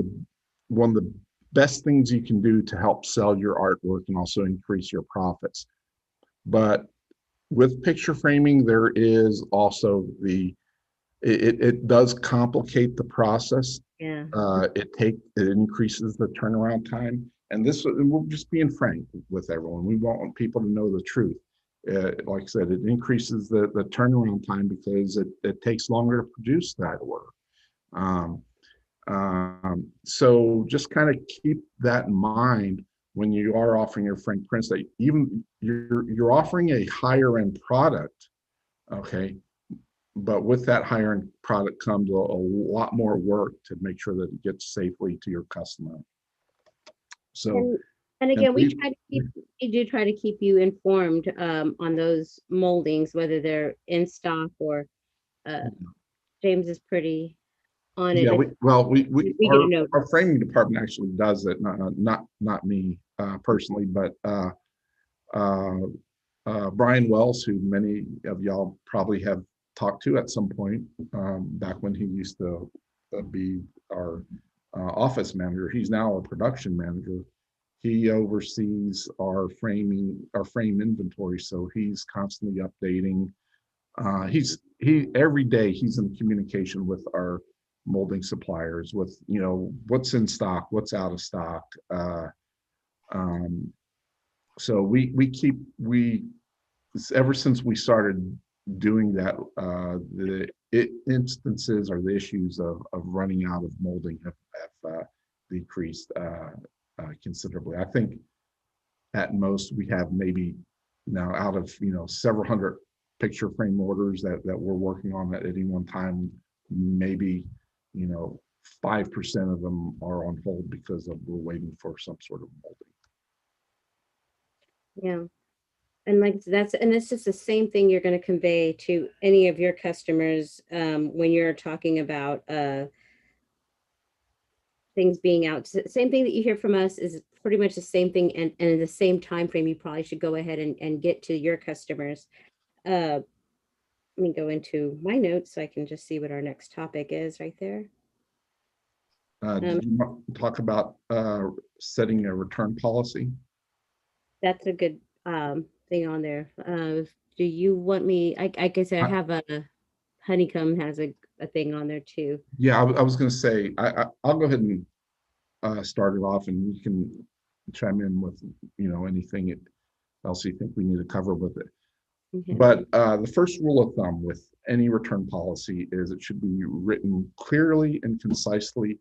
the best things you can do to help sell your artwork and also increase your profits. But with picture framing, there is also it does complicate the process.
Yeah.
It increases the turnaround time. And this, we're just being frank with everyone. We want people to know the truth. Like I said, it increases the turnaround time because it takes longer to produce that order. Um, so just kind of keep that in mind when you are offering your frank prints, that even you're offering a higher end product, okay, but with that higher end product comes a lot more work to make sure that it gets safely to your customer. So,
And and
and
again,
please,
we do try to keep you informed on those moldings, whether they're in stock or uh, James is pretty on it.
yeah,
We get a note.
our framing department actually does it, not me personally, but uh, Brian Wells, who many of y'all probably have talked to at some point, back when he used to be our office manager. He's now our production manager. He oversees our frame inventory, so he's constantly updating. He every day he's in communication with our molding suppliers, with what's in stock, what's out of stock. Um, so we ever since we started doing that, the instances or the issues of running out of molding have decreased considerably. I think at most we have maybe now, out of several hundred picture frame orders that we're working on at any one time, maybe 5% of them are on hold because we're waiting for some sort of molding.
Yeah. And like and it's just the same thing you're going to convey to any of your customers when you're talking about things being out. Same thing that you hear from us is pretty much the same thing, and in the same time frame, you probably should go ahead and get to your customers. Let me go into my notes so I can just see what our next topic is right there.
Did you want to talk about setting a return policy?
That's a good thing on there. Do you want me? I guess I
I,
have a honeycomb has a thing on there too.
yeah, I was going to say I'll go ahead and start it off, and you can chime in with anything else you think we need to cover with it.
Okay.
But the first rule of thumb with any return policy is it should be written clearly and concisely,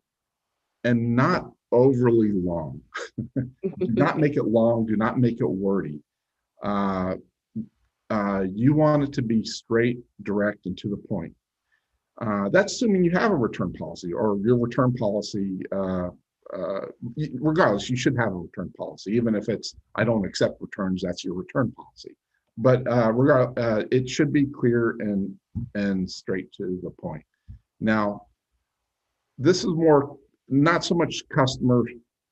and not overly long. Do not make it long. Do not make it wordy. Uh, you want it to be straight, direct, and to the point. That's assuming you have a return policy, or your return policy, regardless, you should have a return policy. Even if it's, I don't accept returns, that's your return policy. But it should be clear and straight to the point. Now, this is more, not so much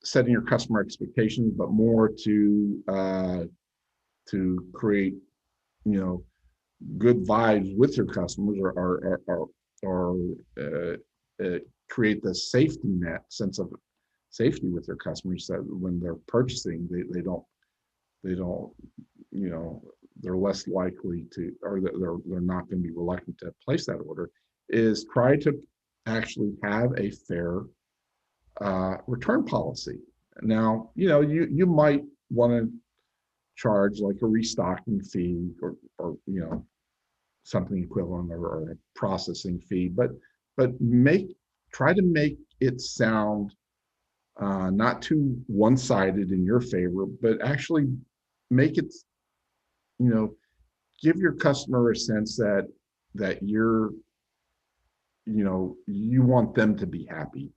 setting your customer expectations, but more to create, good vibes with your customers, or create the safety net, sense of safety with their customers, that when they're purchasing, they don't, they're less likely to, or they're not going to be reluctant to place that order. Is try to actually have a fair return policy. Now, you might want to charge like a restocking fee, or something equivalent, or a processing fee, but try to make it sound not too one-sided in your favor, but actually make it, give your customer a sense that you want them to be happy.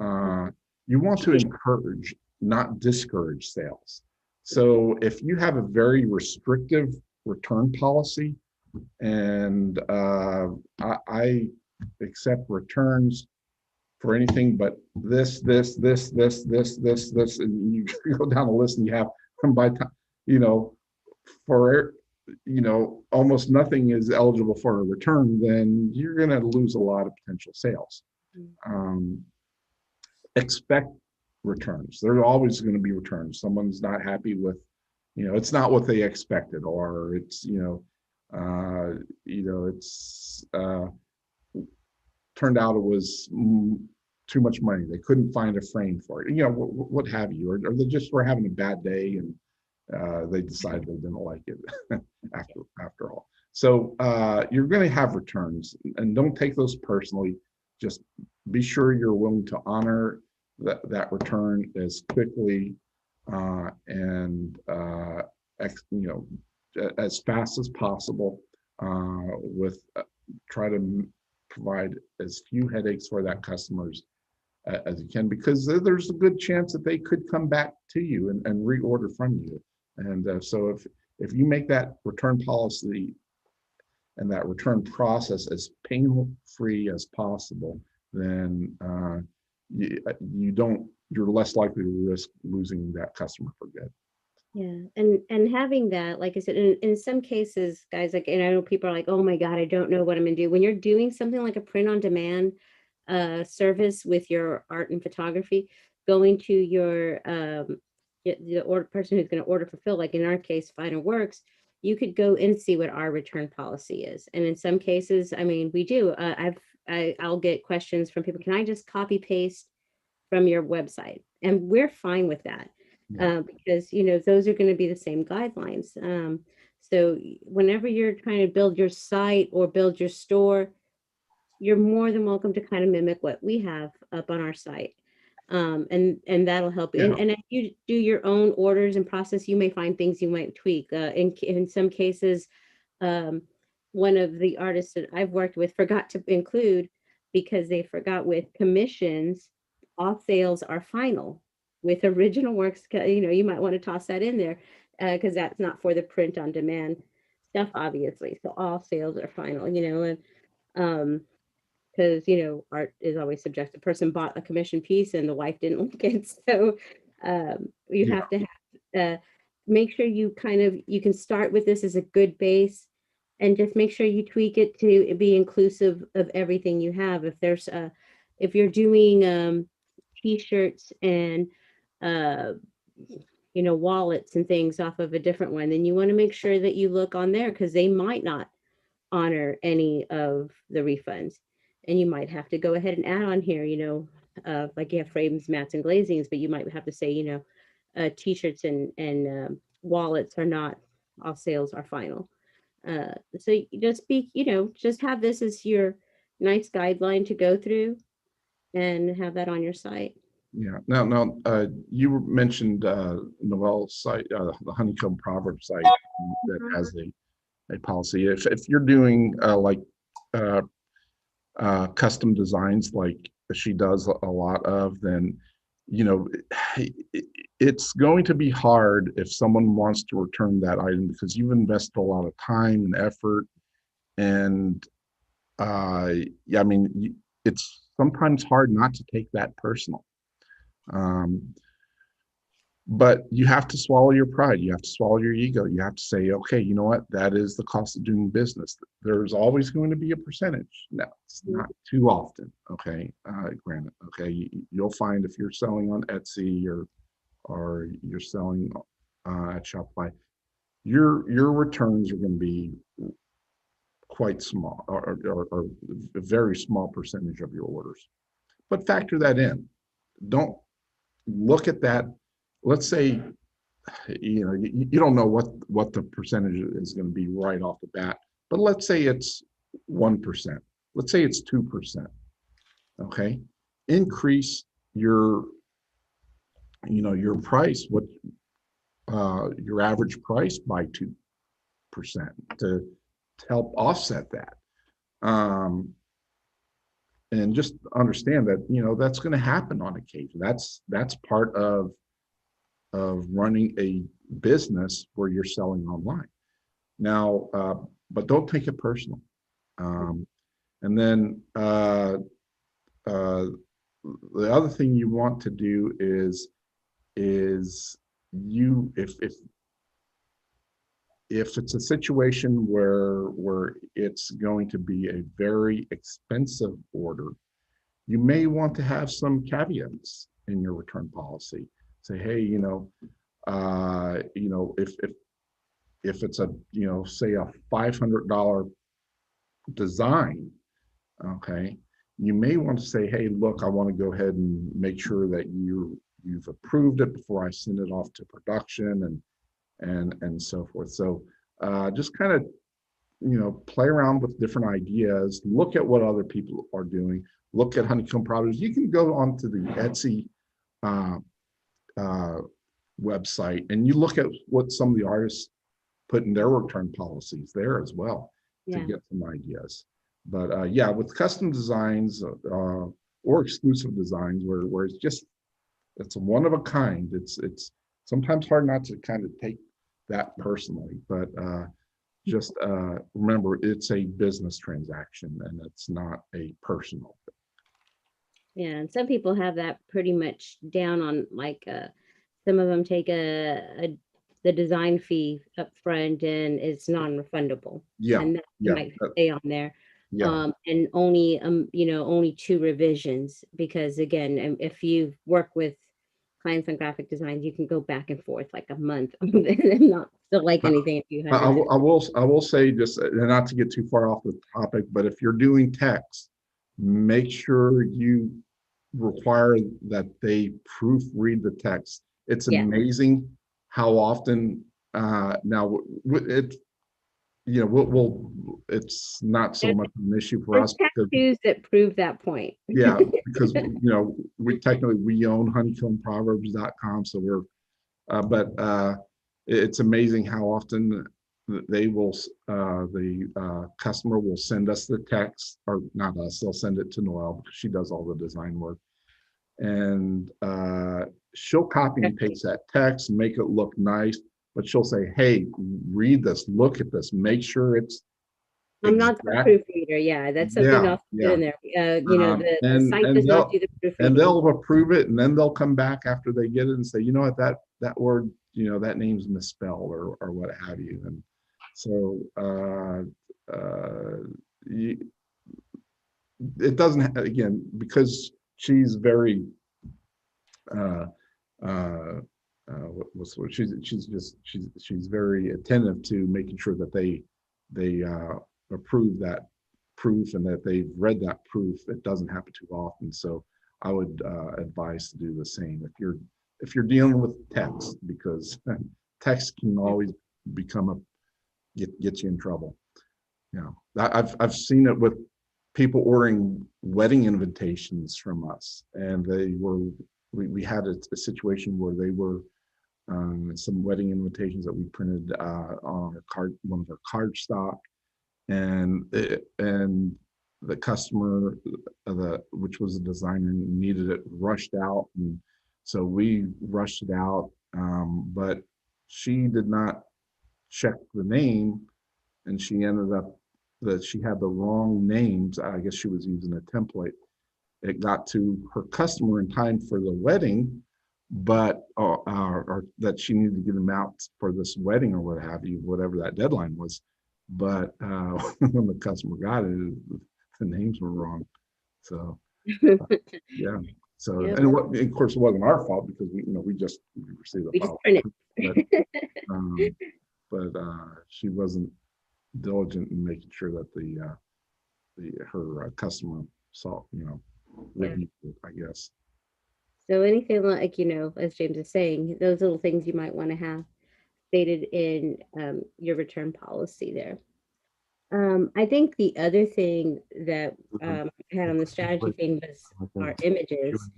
You want to encourage, not discourage sales. So if you have a very restrictive return policy, and I accept returns for anything but this, and you go down the list, and you have, by time, for almost nothing is eligible for a return, then you're going to lose a lot of potential sales. Expect returns. There are always going to be returns. Someone's not happy with, it's not what they expected, or it's, it's turned out it was too much money. They couldn't find a frame for it, what have you, or they just were having a bad day and they decided they didn't like it after all. So you're going to have returns, and don't take those personally. Just be sure you're willing to honor that return as quickly and as fast as possible. With try to provide as few headaches for that customers as you can, because there's a good chance that they could come back to you and reorder from you. And so if you make that return policy and that return process as pain-free as possible, then you're less likely to risk losing that customer for good.
Yeah, and having that, like I said, in some cases, guys, like, and I know people are like, oh my God, I don't know what I'm gonna do. When you're doing something like a print on demand service with your art and photography, going to your the order person who's going to order fulfill, like in our case, Finer Works, you could go and see what our return policy is. And in some cases, I mean, we do. I'll get questions from people. Can I just copy paste from your website? And we're fine with that. Because those are going to be the same guidelines. So whenever you're trying to build your site or build your store, you're more than welcome to kind of mimic what we have up on our site. And that'll help.
Yeah.
And if you do your own orders and process, you may find things you might tweak. In some cases, one of the artists that I've worked with forgot to include, because they forgot with commissions, all sales are final. With original works, you might want to toss that in there because that's not for the print on demand stuff, obviously. So all sales are final, and because art is always subjective. Person bought a commission piece and the wife didn't like it, so you have to make sure you can start with this as a good base, and just make sure you tweak it to be inclusive of everything you have. If you're doing t-shirts and uh wallets and things off of a different one, then you want to make sure that you look on there, because they might not honor any of the refunds, and you might have to go ahead and add on here, like you have frames, mats, and glazings, but you might have to say, t-shirts and wallets are not, all sales are final. So you just just have this as your nice guideline to go through and have that on your site.
Yeah. Now, you mentioned Noel's site, the Honeycomb Proverbs site that has a policy. If you're doing like custom designs like she does a lot of, then it's going to be hard if someone wants to return that item, because you've invested a lot of time and effort. And yeah, I mean, it's sometimes hard not to take that personal. But you have to swallow your pride. You have to swallow your ego. You have to say, okay, you know what? That is the cost of doing business. There's always going to be a percentage. No, it's not too often. Okay, granted. Okay, you'll find if you're selling on Etsy or you're selling at Shopify, your returns are going to be quite small, or a very small percentage of your orders. But factor that in. Don't look at that. Let's say you don't know what the percentage is going to be right off the bat, but let's say it's 1%. Let's say it's 2%. Okay, increase your price, your average price by 2% to help offset that. And just understand that that's going to happen on occasion. That's part of running a business where you're selling online. Now, but don't take it personal. And then the other thing you want to do is you if it's a situation where it's going to be a very expensive order, you may want to have some caveats. in your return policy. Say, hey, if it's a, say a $500 design, okay, you may want to say, hey, look, I want to go ahead and make sure that you've approved it before I send it off to production and so forth. So just kind of, play around with different ideas, look at what other people are doing, look at honeycomb products. You can go onto the Etsy uh, uh, website and you look at what some of the artists put in their return policies there as well to
Yeah.
get some ideas. But yeah, with custom designs or exclusive designs where it's a one of a kind. It's sometimes hard not to kind of take that personally, but just remember it's a business transaction and it's not a personal.
Yeah, and some people have that pretty much down on like some of them take the design fee up front and it's non-refundable.
Yeah,
And that
yeah,
might stay on there.
yeah.
And only only 2 revisions because again, if you work with clients on graphic designs, you can go back and forth like a month and not still like anything a few
I
hundred.
will, I will, I will say just not to get too far off the topic, but if you're doing text, make sure you require that they proofread the text. It's
Yeah.
amazing how often now it, it's not so
There's
much an issue for
there's
us because
tattoos that prove that point.
yeah, because we technically we own honeycombproverbs.com, so we're but it's amazing how often they will the customer will send us the text, or not us, they'll send it to Noelle because she does all the design work, and she'll copy and paste that text, make it look nice, but she'll say, hey, read this, look at this, make sure it's
I'm not the
exact.
proofreader. Yeah, that's something
Yeah,
else to put
yeah.
in there. The
and
site
and
does not
they'll
do the
and
proofreading.
they'll approve it, and then they'll come back after they get it and say, you know what, that word, that name's misspelled or what have you. And so you, it doesn't again because she's very uh, uh, she's very attentive to making sure that they approve that proof and that they've read that proof. It doesn't happen too often, so I would advise to do the same if you're dealing with text, because text can always become get you in trouble. I've seen it with people ordering wedding invitations from us, and we had a situation where they were some wedding invitations that we printed on our card, one of our card stock, and the customer, which was a designer, needed it rushed out, and so we rushed it out. But she did not check the name, and she ended up that she had the wrong names. I guess she was using a template. It got to her customer in time for the wedding, but or that she needed to get them out for this wedding or what have you, whatever that deadline was. But when the customer got it, the names were wrong. So yeah. So
Yep,
and what, of course, it wasn't our fault because we just received the
we just
file,
print
but
it.
um, she wasn't diligent in making sure that her customer saw,
Yeah.
reviewed it, I guess.
So anything like, as James is saying, those little things you might want to have stated in your return policy there. I think the other thing that I had on the strategy thing was our images.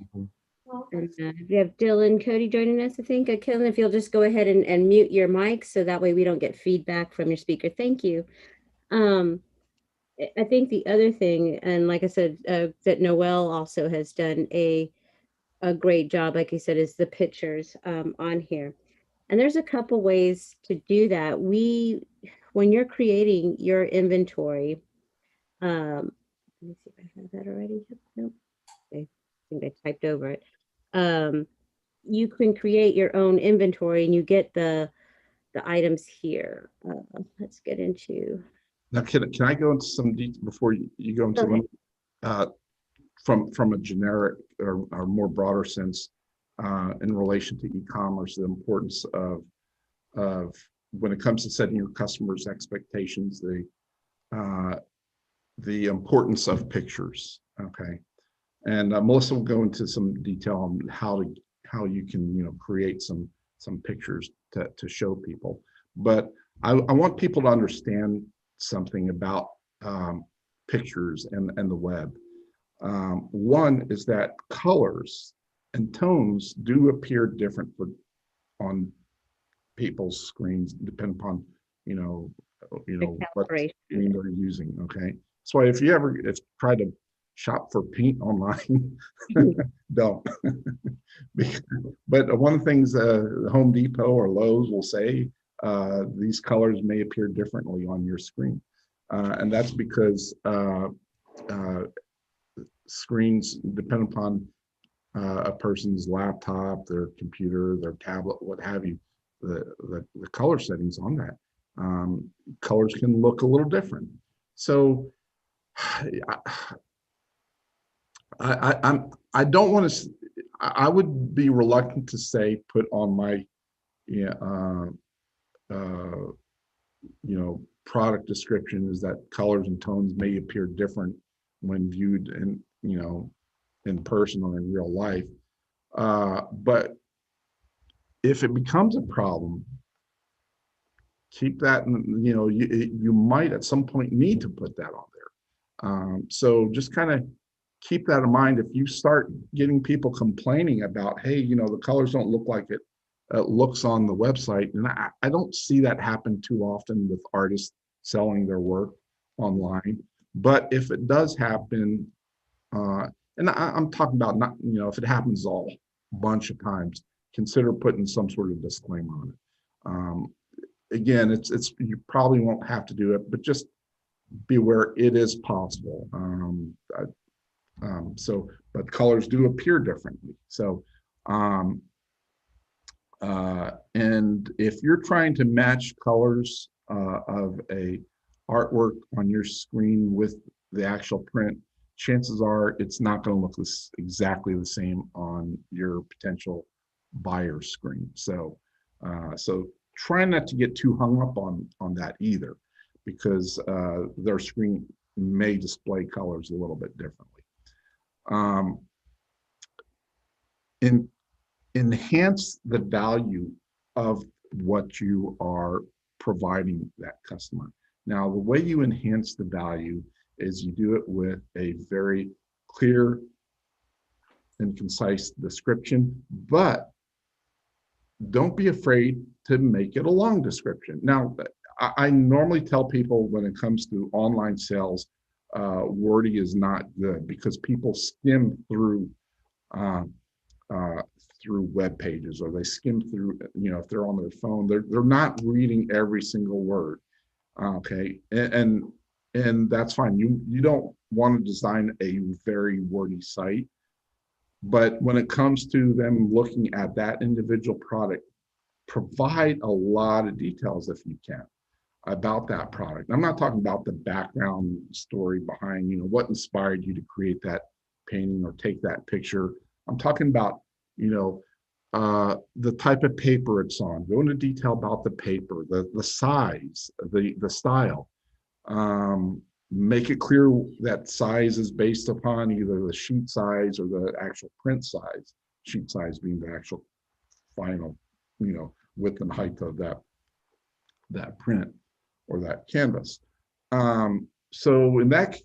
And we have Dylan, Cody joining us, I think. Dylan, if you'll just go ahead and mute your mic so that way we don't get feedback from your speaker. Thank you. Um, I think the other thing, and like I said, that Noelle also has done a great job, like you said, is the pictures on here. And there's a couple ways to do that. When you're creating your inventory, let me see if I have that already. Nope. I think I typed over it. Um, you can create your own inventory and you get the items here. Let's get into.
Now, can I go into some detail before you go
Go
into
ahead.
them? From a generic or more broader sense, in relation to e-commerce, the importance of when it comes to setting your customers' expectations, the importance of pictures. Okay, and Melissa will go into some detail on how you can create some pictures to show people. But I want people to understand something about pictures and the web. One is that colors and tones do appear different on people's screens, depending upon what
Calibration.
screen they're using. Okay, so if you ever try to shop for paint online, don't. But one of the things Home Depot or Lowe's will say, these colors may appear differently on your screen, and that's because screens depend upon a person's laptop, their computer, their tablet, what have you. The color settings on that colors can look a little different. So I don't want to. I would be reluctant to say put on my product description is that colors and tones may appear different when viewed in person or in real life. But if it becomes a problem, keep that, you might at some point need to put that on there. So just kind of keep that in mind. If you start getting people complaining about, hey, the colors don't look like it looks on the website, and I don't see that happen too often with artists selling their work online. But if it does happen, and I'm talking about not, if it happens a bunch of times, consider putting some sort of disclaimer on it. Again, it's you probably won't have to do it, but just be aware it is possible. But colors do appear differently. So, and if you're trying to match colors of a artwork on your screen with the actual print, chances are it's not going to look exactly the same on your potential buyer's screen. So try not to get too hung up on that either, because their screen may display colors a little bit differently. Enhance the value of what you are providing that customer. Now, the way you enhance the value is you do it with a very clear and concise description, but don't be afraid to make it a long description. Now, I normally tell people when it comes to online sales, wordy is not good, because people skim through web pages, or they skim through, if they're on their phone, they're not reading every single word. Okay, and that's fine. You don't want to design a very wordy site, but when it comes to them looking at that individual product, provide a lot of details if you can about that product. I'm not talking about the background story behind, what inspired you to create that painting or take that picture. I'm talking about, the type of paper it's on. Go into detail about the paper, the size, the style. Make it clear that size is based upon either the sheet size or the actual print size. Sheet size being the actual final, width and height of that print or that canvas. So in that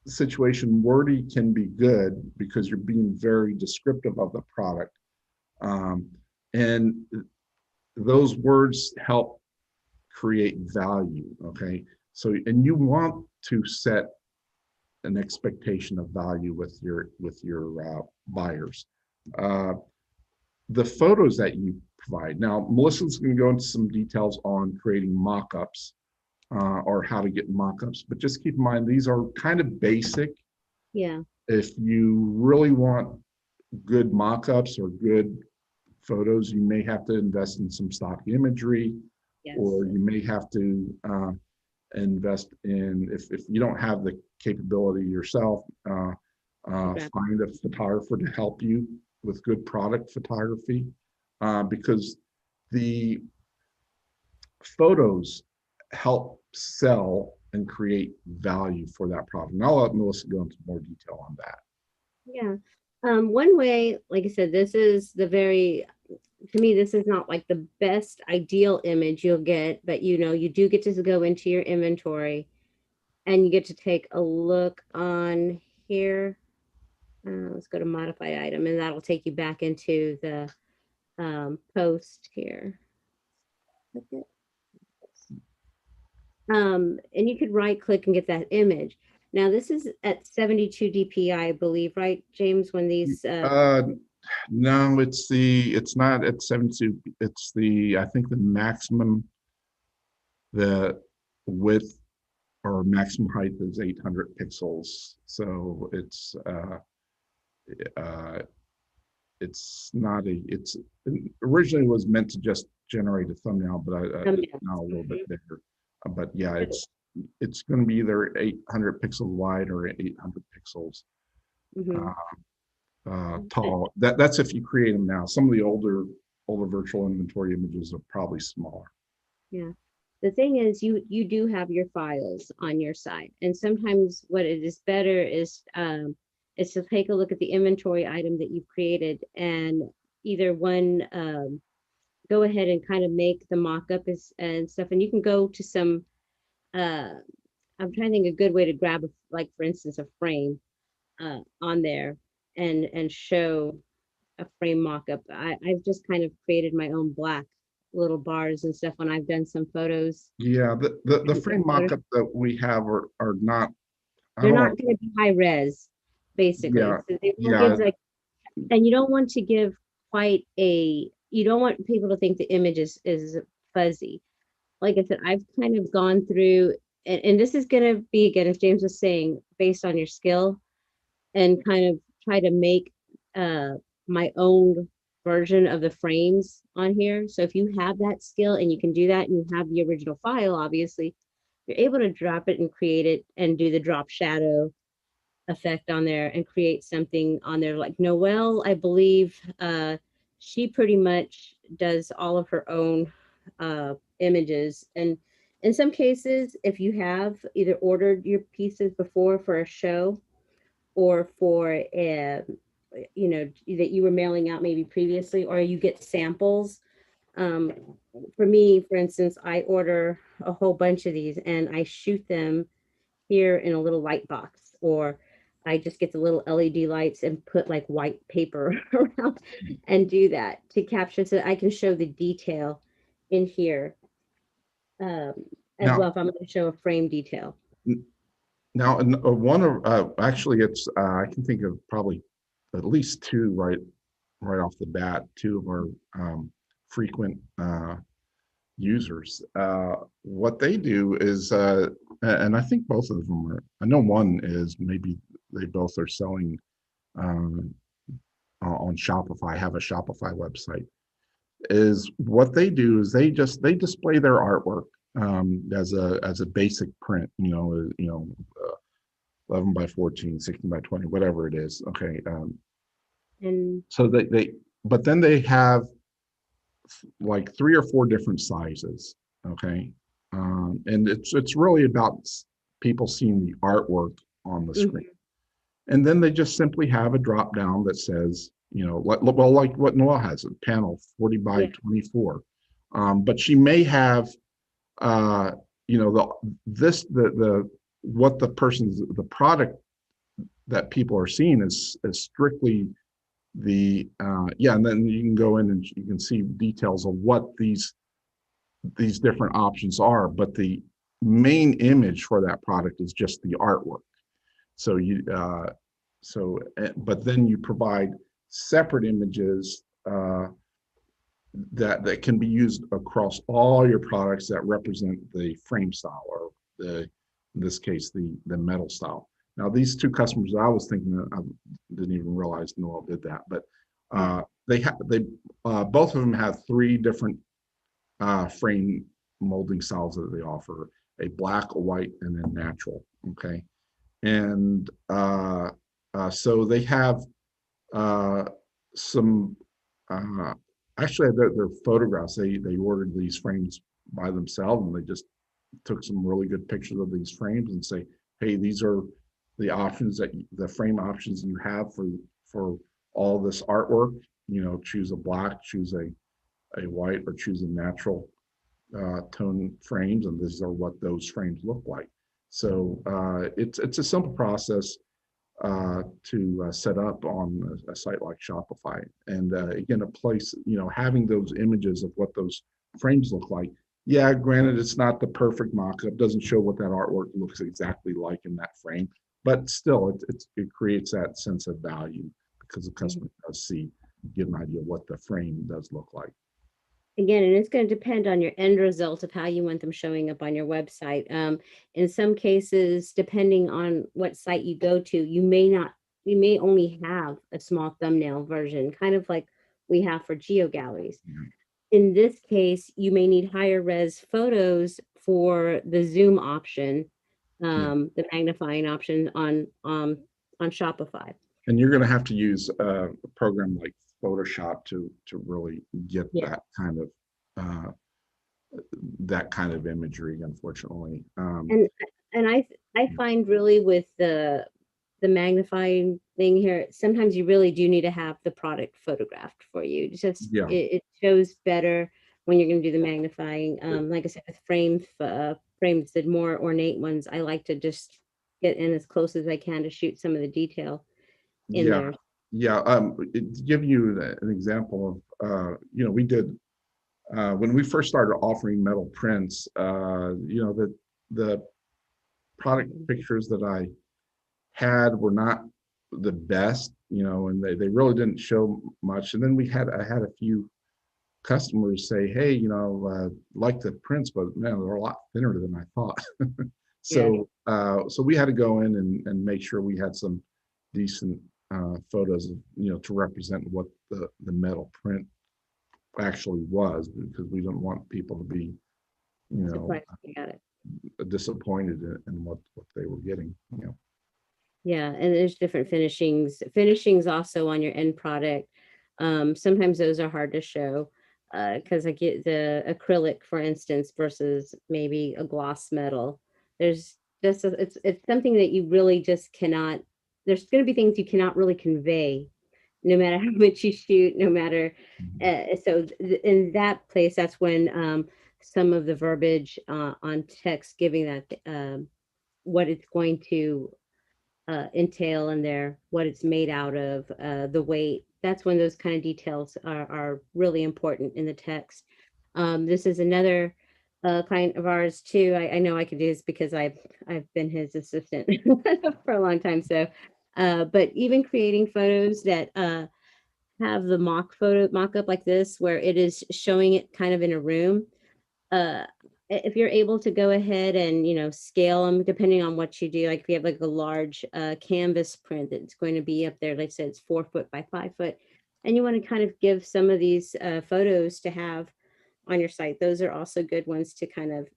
situation, wordy can be good because you're being very descriptive of the product. And those words help create value, okay? So, and you want to set an expectation of value with your buyers. The photos that you provide. Now, Melissa's going to go into some details on creating mock-ups or how to get mock-ups, but just keep in mind, these are kind of basic.
Yeah.
If you really want good mock-ups or good photos, you may have to invest in some stock imagery.
Yes.
Or you may have to invest in, if you don't have the capability yourself, find a photographer to help you with good product photography, because the photos help sell and create value for that product. And I'll let Melissa go into more detail on that.
Yeah. One way, like I said, this is the very, to me, this is not like the best ideal image you'll get, but you do get to go into your inventory and you get to take a look on here. Let's go to modify item, and that'll take you back into the post here. And you could right click and get that image. Now this is at 72 DPI, I believe, right, James? When these
No, it's not at 72. It's I think the maximum, the width or maximum height is 800 pixels. So it's not it's originally was meant to just generate a thumbnail, but it's now a little bit bigger. But yeah, it's going to be either 800 pixels wide or 800 pixels tall. That's if you create them now. Some of the older virtual inventory images are probably smaller.
Yeah. The thing is, you do have your files on your site, and sometimes what it is better is to take a look at the inventory item that you've created, and either one go ahead and kind of make the mock-up and stuff, and you can go to some I'm trying to think a good way to grab like for instance a frame on there and show a frame mock-up. I've just kind of created my own black little bars and stuff when I've done some photos.
Yeah, the frame mock-up that we have are not.
They're not going to be high res, basically.
Yeah,
so they will give like, and you don't want to give quite a. You don't want people to think the image is fuzzy. Like I said, I've kind of gone through, and this is going to be, again, as James was saying, based on your skill, and kind of try to make my own version of the frames on here. So if you have that skill and you can do that and you have the original file, obviously, you're able to drop it and create it and do the drop shadow effect on there and create something on there. Like Noelle, I believe she pretty much does all of her own images. And in some cases, if you have either ordered your pieces before for a show or for a, that you were mailing out maybe previously, or you get samples. Um, for me, for instance, I order a whole bunch of these and I shoot them here in a little light box, or I just get the little LED lights and put like white paper around and do that to capture so that I can show the detail in here as
now,
well if I'm going to show a frame detail.
Now, one of actually, it's I can think of probably at least two right off the bat. Two of our frequent users. What they do is, and I think both of them are. I know one is maybe they both are selling on Shopify. Have a Shopify website. Is what they do is they display their artwork as a basic print. 11 by 14, 16 by 20, whatever it is. Okay.
And
so but then they have like 3 or 4 different sizes. Okay. And it's really about people seeing the artwork on the screen. And then they just simply have a drop down that says, like what Noelle has, a panel 40 by 24. But she may have, what the product that people are seeing is strictly and then you can go in and you can see details of what these different options are, but the main image for that product is just the artwork. So but then you provide separate images that can be used across all your products that represent the frame style, or in this case, the metal style. Now, these two customers, I was thinking, I didn't even realize Noelle did that, but they both of them have 3 different frame molding styles that they offer: a black, a white, and then natural. Okay, and so they have some uh, actually their photographs. They ordered these frames by themselves, and they just took some really good pictures of these frames and say, hey, these are the options the frame options you have for all this artwork. Choose a black, choose a white, or choose a natural tone frames, and these are what those frames look like. So it's a simple process to set up on a site like Shopify. And again, a place, having those images of what those frames look like. Yeah, granted, it's not the perfect mock-up, doesn't show what that artwork looks exactly like in that frame, but still, it creates that sense of value because the
Mhm.
customer does see, get an idea of what the frame does look like.
Again, and it's going to depend on your end result of how you want them showing up on your website. In some cases, depending on what site you go to, you may only have a small thumbnail version, kind of like we have for geo galleries.
Mhm.
In this case, you may need higher res photos for the zoom option,
Yeah.
the magnifying option on Shopify.
And you're going to have to use a program like Photoshop to really get
Yeah.
uh, that kind of imagery, unfortunately.
And I find really with the magnifying thing here, sometimes you really do need to have the product photographed for you. It's just
Yeah,
it shows better when you're going to do the magnifying. Like I said, with frames, the more ornate ones, I like to just get in as close as I can to shoot some of the detail in
yeah,
there.
yeah. To give you an example of, we did when we first started offering metal prints. The product pictures that I had were not the best, and they really didn't show much. And then I had a few customers say, hey, like the prints, but man, they're a lot thinner than I thought.
Yeah.
So we had to go in and make sure we had some decent photos, to represent what the metal print actually was, because we don't want people to be, you know,
Surprised you got it.
disappointed in what they were getting.
Yeah, and there's different finishings also on your end product. Sometimes those are hard to show because I get the acrylic, for instance, versus maybe a gloss metal. There's it's something that you really just cannot. There's going to be things you cannot really convey, no matter how much you shoot, no matter.
Mhm.
In that place, that's when some of the verbiage on text giving that what it's going to entail in there, what it's made out of, the weight. That's when those kind of details are really important in the text. This is another client of ours too. I know I could do this because I've been his assistant for a long time. So, but even creating photos that have the mock up like this, where it is showing it kind of in a room, uh if you're able to go ahead and scale them depending on what you do, like if you have like a large canvas print that's going to be up there, like I said, it's 4 foot by 5 foot, and you want to kind of give some of these photos to have on your site, those are also good ones to kind of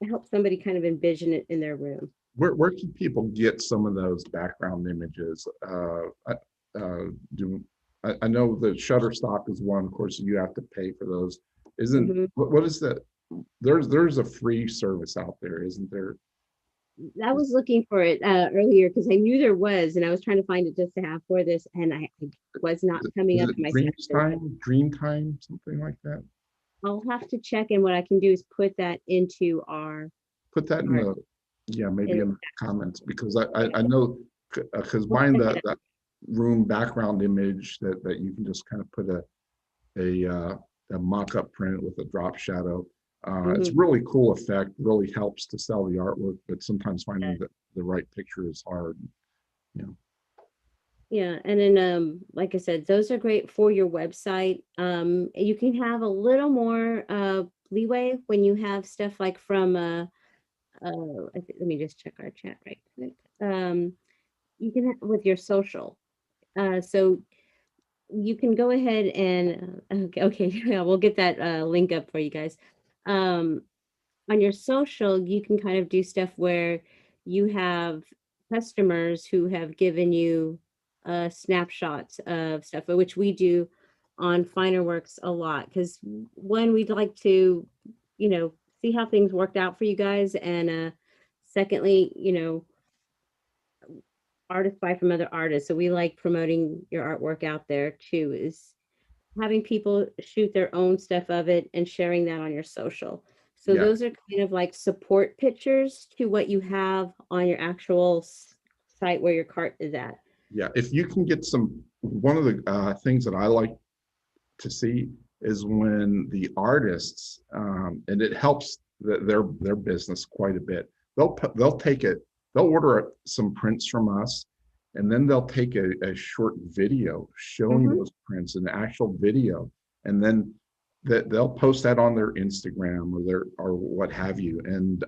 help somebody kind of envision it in their room.
Where can people get some of those background images? Do I know that Shutterstock is one. Of course, you have to pay for those. Isn't
Hmm.
what is that? There's a free service out there, isn't there?
I was looking for it earlier because I knew there was, and I was trying to find it just to have for this, and I was not coming
Is
up
it
in my searches.
Dreamtime, something like that?
I'll have to check, and what I can do is put that into
Put that in
our
the, yeah, maybe
in
in the comments, because I know, because
we'll
mine,
check it
that room background image that you can just kind of put a mock-up print with a drop shadow.
out.
It's a
Mhm.
really cool effect, really helps to sell the artwork, but sometimes finding the right picture is hard. You know.
Yeah, and then like I said, those are great for your website. You can have a little more leeway when you have stuff like from let me just check our chat right quick. You can with your social. So you can go ahead and okay, yeah, we'll get that link up for you guys. Um, on your social, you can kind of do stuff where you have customers who have given you snapshots of stuff, which we do on Finer Works a lot. Because one, we'd like to, see how things worked out for you guys. And secondly, artists buy from other artists. So we like promoting your artwork out there too, is having people shoot their own stuff of it and sharing that on your social. So
Yeah,
those are kind of like support pictures to what you have on your actual site where your cart is at.
yeah. If you can get one of the things that I like to see is when the artists, and it helps their business quite a bit. They'll take it, they'll order some prints from us, and then they'll take a short video showing
Mhm.
those prints, an actual video, and then they'll post that on their Instagram or what have you, and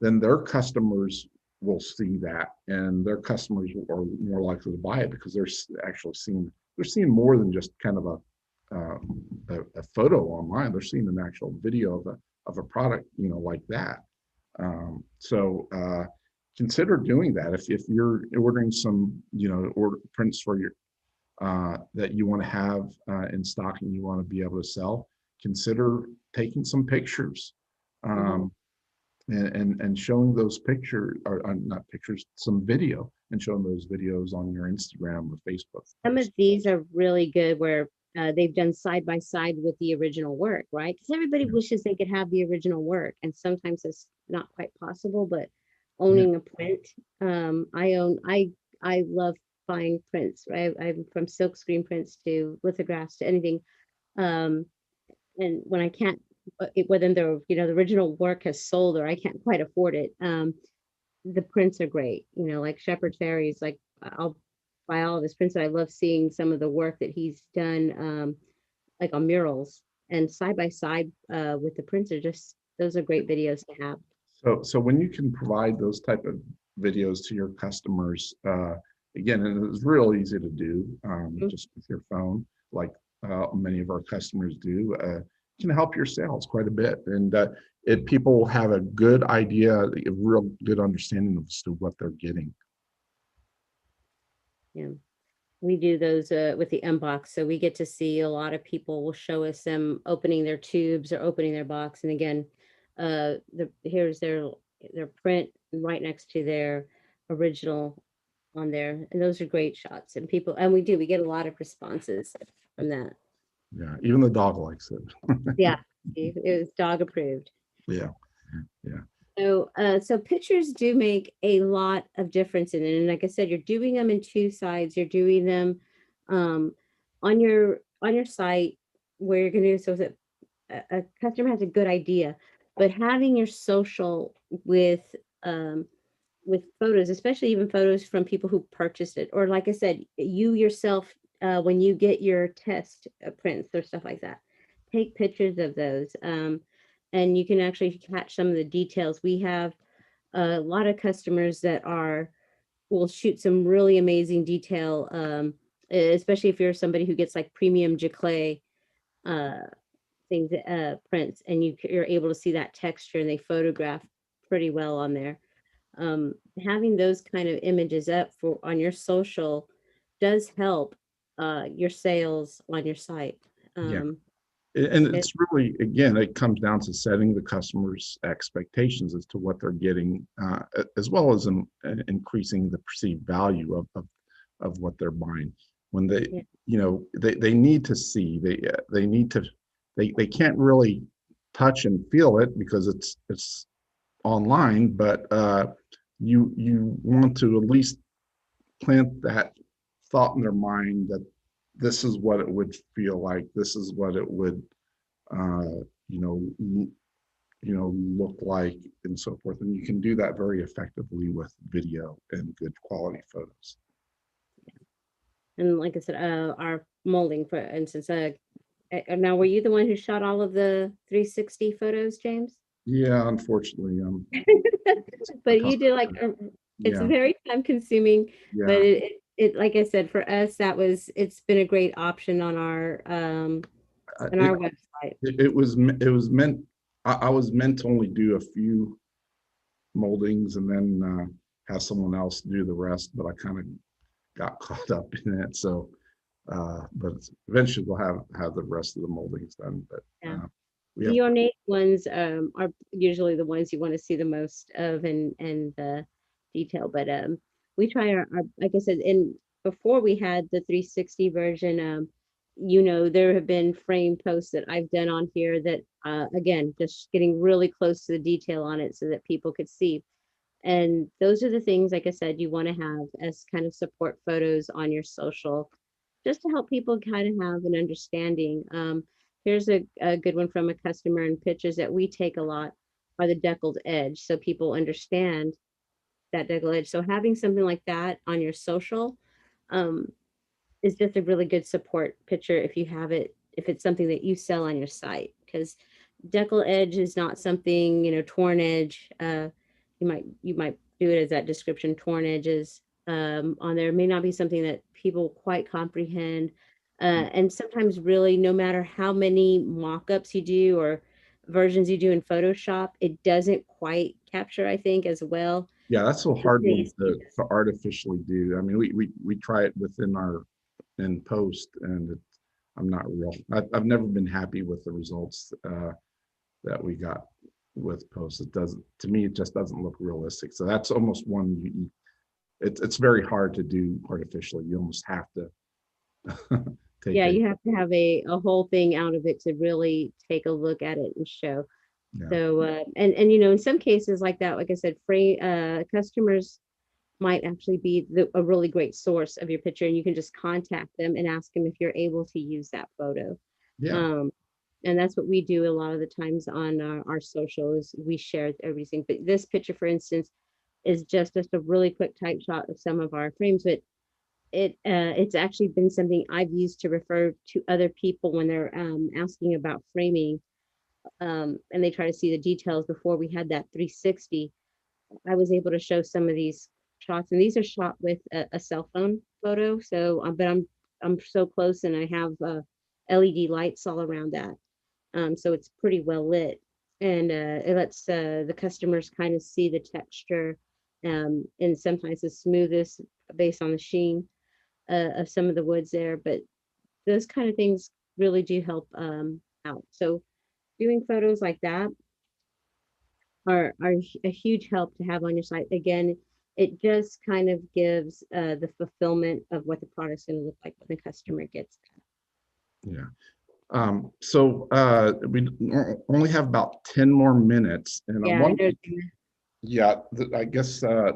then their customers will see that, and their customers are more likely to buy it because actually seeing more than just kind of uh, a photo online. They're seeing an actual video of a product, like that. So consider doing that if you're ordering some, order prints for your that you want to have in stock and you want to be able to sell. Consider taking some pictures.
Mhm.
Um, and showing those pictures, or not pictures, some video, and showing those videos on your Instagram or Facebook
Some of
post.
these are really good where they've done side by side with the original work, right? Because everybody
Yeah,
wishes they could have the original work, and sometimes it's not quite possible. But
yeah,
owning a print, I own. I love buying prints. Right, I'm from silk screen prints to lithographs to anything. Um, and when I can't, whether the original work has sold or I can't quite afford it, the prints are great. Like Shepherd Fairies, like I'll buy all of his prints. I love seeing some of the work that he's done, like on murals and side by side with the prints are just those are great videos to have.
so when you can provide those type of videos to your customers, again, and it's real easy to do,
Mhm.
just with your phone, like many of our customers do, can help your sales quite a bit. And if people have a good idea, a real good understanding as to what they're getting.
Yeah. We do those with the unbox, so we get to see a lot of people will show us them opening their tubes or opening their box, and again, here's their print right next to their original on there, and those are great shots. And we get a lot of responses from that.
Yeah, even the dog likes it.
Yeah, it was dog approved.
Yeah, yeah,
So pictures do make a lot of difference in it. And like I said, you're doing them in two sides. You're doing them um, on your site where you're going to do so that a customer has a good idea, but having your social um, with photos, especially even photos from people who purchased it, or like I said, you yourself when you get your test prints or stuff like that, take pictures of those. And you can actually catch some of the details. We have a lot of customers that will shoot some really amazing detail, especially if you're somebody who gets like premium Jaclay uh, things, prints, and you're able to see that texture, and they photograph pretty well on there. Having those kind of images up for on your social does help your sales on your site.
yeah.
Um,
And
it,
it's really, again, it comes down to setting the customer's expectations as to what they're getting, as well as increasing the perceived value of what they're buying. When
yeah,
they need to see, they need to, they can't really touch and feel it because it's online, but you want to at least plant that thought in their mind that this is what it would feel like, this is what it would uh, you know, look like, and so forth. And you can do that very effectively with video and good quality photos.
and like I said, our molding, for instance. Now, were you the one who shot all of the 360 photos, James?
Yeah, unfortunately, it's a
But you did like
customer.
it's
Yeah,
very time consuming, but
yeah.
like I said, for us, it's been a great option on
It,
our website.
it was meant. I was meant to only do a few moldings and then have someone else do the rest. But I kind of got caught up in it. So, but eventually we'll have the rest of the moldings done. But
Yeah.
we have,
The ornate ones are usually the ones you want to see the most of and the detail. But we try our like I said, in before we had the 360 version, there have been frame posts that I've done on here that again, just getting really close to the detail on it so that people could see. And those are the things, like I said, you want to have as kind of support photos on your social, just to help people kind of have an understanding. Here's a good one from a customer, and pictures that we take a lot are the deckled edge. So people understand that deckled edge. So having something like that on your social, um, is just a really good support picture if you have it, if it's something that you sell on your site. Because decal edge is not something, torn edge. You might do it as that description, torn edges on there. It may not be something that people quite comprehend. And sometimes really, no matter how many mock-ups you do or versions you do in Photoshop, it doesn't quite capture, I think, as well.
yeah, that's a
The
hard one
face.
to artificially do. I mean, we try it within our in post, and I'm not real. I've never been happy with the results that we got with post. It doesn't, to me, it just doesn't look realistic. So that's almost one it's very hard to do artificially. You almost have to take
Yeah,
a,
you have to have a whole thing out of it to really take a look at it and show.
yeah,
So, and in some cases like that, like I said, free customers might actually be a really great source of your picture, and you can just contact them and ask them if you're able to use that photo.
yeah,
Um, and that's what we do a lot of the times on our socials. We share everything. But this picture, for instance, is just a really quick type shot of some of our frames, but it's actually been something I've used to refer to other people when they're asking about framing, and they try to see the details. Before we had that 360, I was able to show some of these shots, and these are shot with a cell phone photo. So, but I'm so close, and I have LED lights all around that, so it's pretty well lit, and it lets the customers kind of see the texture, and sometimes the smoothest based on the sheen of some of the woods there. But those kind of things really do help out. So doing photos like that are a huge help to have on your site. Again, it just kind of gives the fulfillment of what the product's going to look like when the customer gets
yeah. So we only have about 10 more minutes, and
that. Yeah, I know.
yeah, I guess I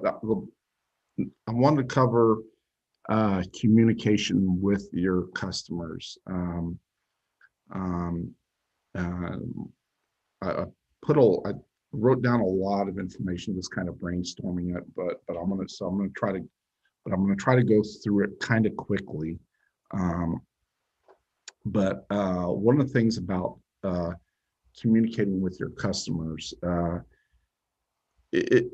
wanted to cover communication with your customers. Um, uh, I I wrote down a lot of information, just kind of brainstorming it, but I'm gonna try to, but I'm gonna try to go through it kind of quickly. Um, but one of the things about communicating with your customers, it,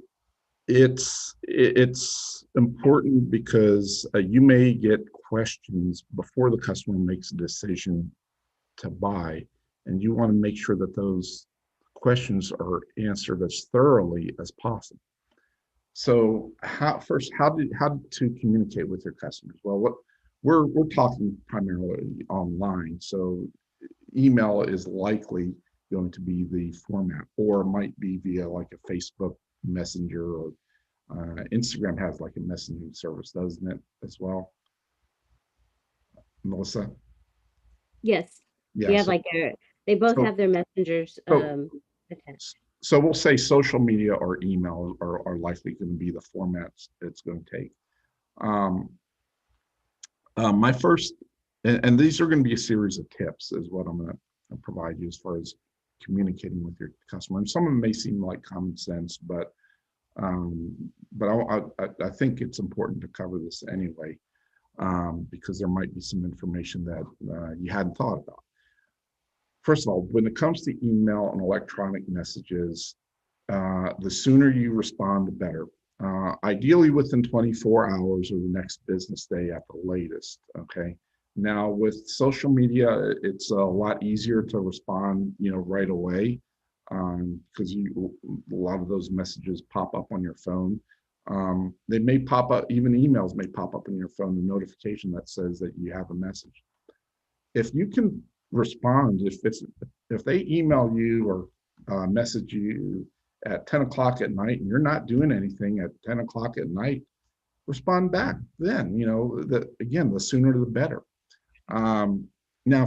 it's important because you may get questions before the customer makes a decision to buy, and you want to make sure that those questions are answered as thoroughly as possible. So how to communicate with your customers? Well, what we're talking primarily online, so email is likely going to be the format, or it might be via like a Facebook Messenger, or Instagram has like a messaging service, doesn't it, as well, Melissa?
Yes, we
Yeah.
have like they both
So
have their messengers
so
attached.
so we'll say social media or email are likely going to be the formats it's going to take. Um, my first, and these are going to be a series of tips, is what I'm going to provide you as far as communicating with your customer. And some of them may seem like common sense, um, but I think it's important to cover this anyway, because there might be some information that you hadn't thought about. First of all, when it comes to email and electronic messages, the sooner you respond, the better. Ideally within 24 hours or the next business day at the latest. Okay. Now with social media, it's a lot easier to respond, right away, because a lot of those messages pop up on your phone. They may pop up, even emails may pop up in your phone, the notification that says that you have a message. If you can respond, if they email you or message you at 10 o'clock at night and you're not doing anything at 10 o'clock at night, respond back then. Again, the sooner the better. Now,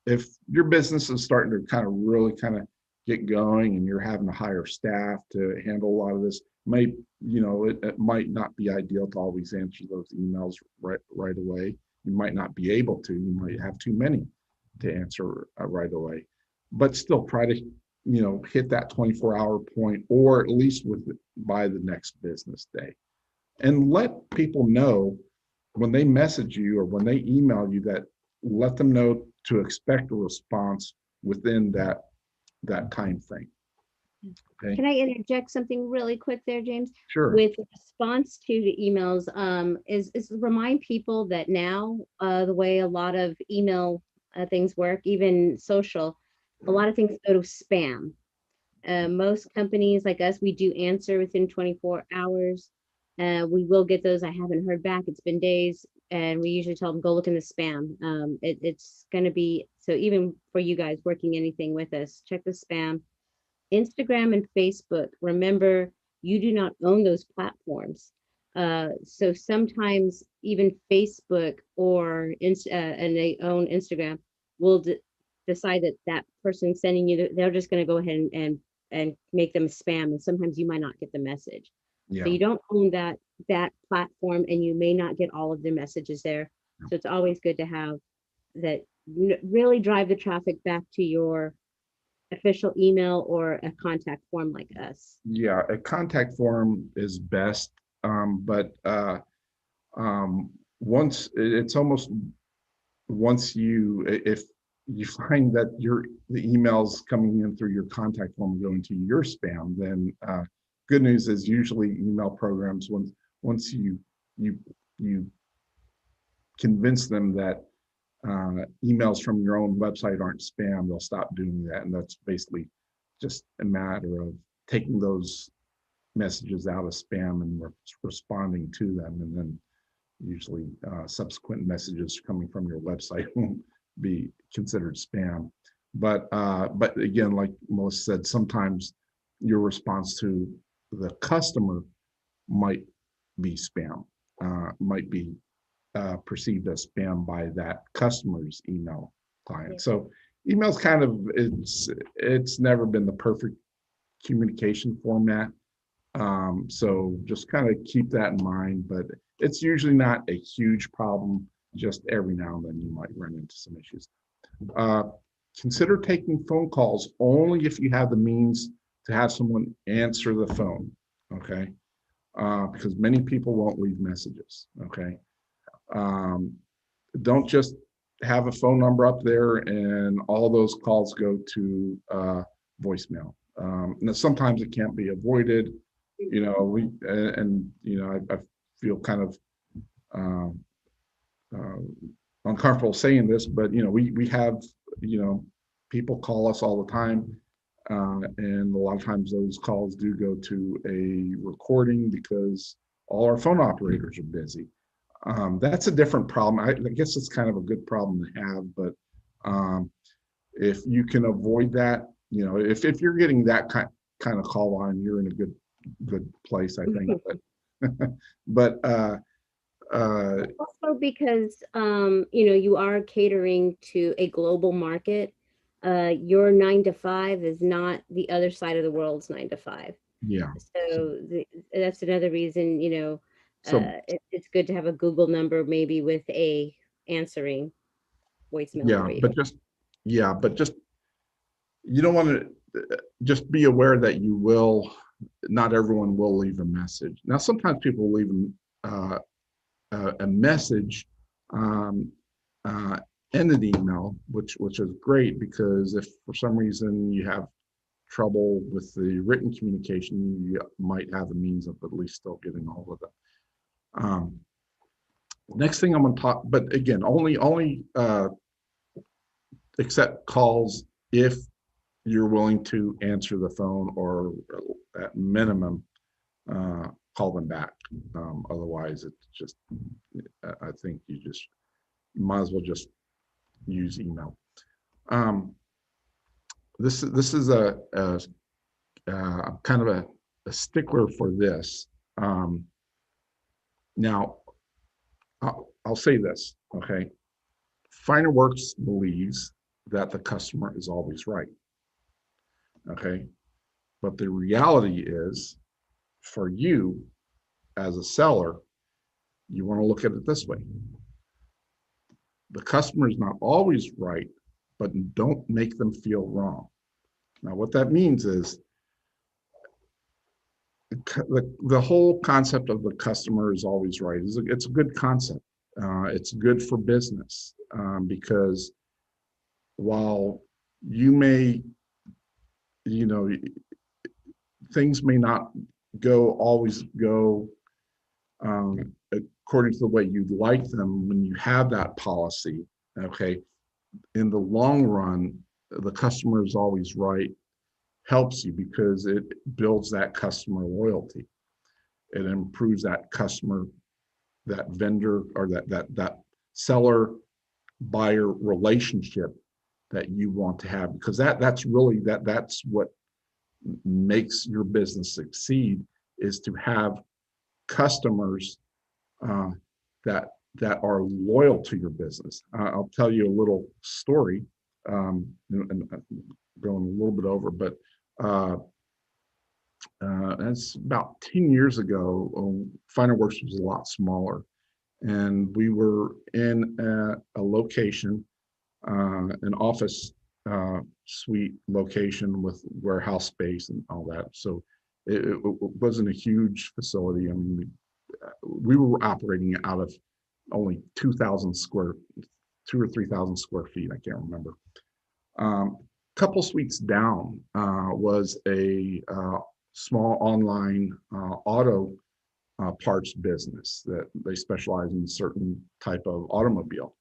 if your business is starting to kind of really kind of get going and you're having to hire staff to handle a lot of this, it might not be ideal to always answer those emails right away. You might not be able to. You might have too many to answer right away, but still try to hit that 24-hour point, or at least by the next business day, and let people know when they message you or when they email you that let them know to expect a response within that time frame. Okay.
Can I interject something really quick there, James?
Sure.
With response to the emails, is remind people that now the way a lot of email things work, even social, a lot of things go to spam. Most companies like us, we do answer within 24 hours. We will get those. I haven't heard back. It's been days. And we usually tell them, go look in the spam. It's going to be, so even for you guys working anything with us, check the spam. Instagram and Facebook, remember, you do not own those platforms. So sometimes even Facebook and they own Instagram will decide that that person sending you, they're just going to go ahead and make them spam. And sometimes you might not get the message.
Yeah.
So you don't own that platform, and you may not get all of the messages there. So it's always good to have that really drive the traffic back to your official email or a contact form like us.
Yeah, a contact form is best, but once it's almost once if you find that the emails coming in through your contact form go into your spam, then good news is usually email programs, once you convince them that emails from your own website aren't spam, they'll stop doing that. And that's basically just a matter of taking those messages out of spam and responding to them. And then usually subsequent messages coming from your website won't be considered spam. But again, like Melissa said, sometimes your response to the customer might be spam, might be perceived as spam by that customer's email client. Yeah. So email's kind of, it's never been the perfect communication format. So just kind of keep that in mind, but it's usually not a huge problem. Just every now and then you might run into some issues. Consider taking phone calls only if you have the means to have someone answer the phone, okay? Because many people won't leave messages, okay? Don't just have a phone number up there and all those calls go to voicemail. Now sometimes it can't be avoided. I feel kind of uncomfortable saying this, but we have people call us all the time, and a lot of times those calls do go to a recording because all our phone operators are busy. That's a different problem. I guess it's kind of a good problem to have, but if you can avoid that, if you're getting that kind of call line, you're in a good place, I think. But
also because you are catering to a global market. Your 9 to 5 is not the other side of the world's 9 to 5.
Yeah.
So that's another reason,
So
it's good to have a Google number, maybe with a answering voicemail.
But just you don't want to just be aware that not everyone will leave a message. Now, sometimes people leave a message and an email, which is great, because if for some reason you have trouble with the written communication, you might have a means of at least still getting a hold of them. Next thing I'm going to talk, but again, only accept calls if you're willing to answer the phone, or at minimum call them back. Otherwise, it's just, I think you might as well just use email. This is kind of a stickler for this. Now, I'll say this, okay? Finerworks believes that the customer is always right, okay? But the reality is, for you as a seller, you want to look at it this way. The customer is not always right, but don't make them feel wrong. Now, what that means is the whole concept of the customer is always right. It's a good concept. It's good for business because while you may, you know, things may not always go according to the way you'd like them when you have that policy, okay? In the long run, the customer is always right helps you because it builds that customer loyalty. It improves that customer, that vendor, or that seller buyer relationship that you want to have, because that's really that's what makes your business succeed, is to have customers that are loyal to your business. I'll tell you a little story, and going a little bit over, but that's about 10 years ago. Finerworks was a lot smaller, and we were in a location, an office suite location with warehouse space and all that. So it wasn't a huge facility. I mean, we were operating out of only 2 or 3,000 square feet. I can't remember. Couple suites down was a small online auto parts business that they specialize in certain type of automobile.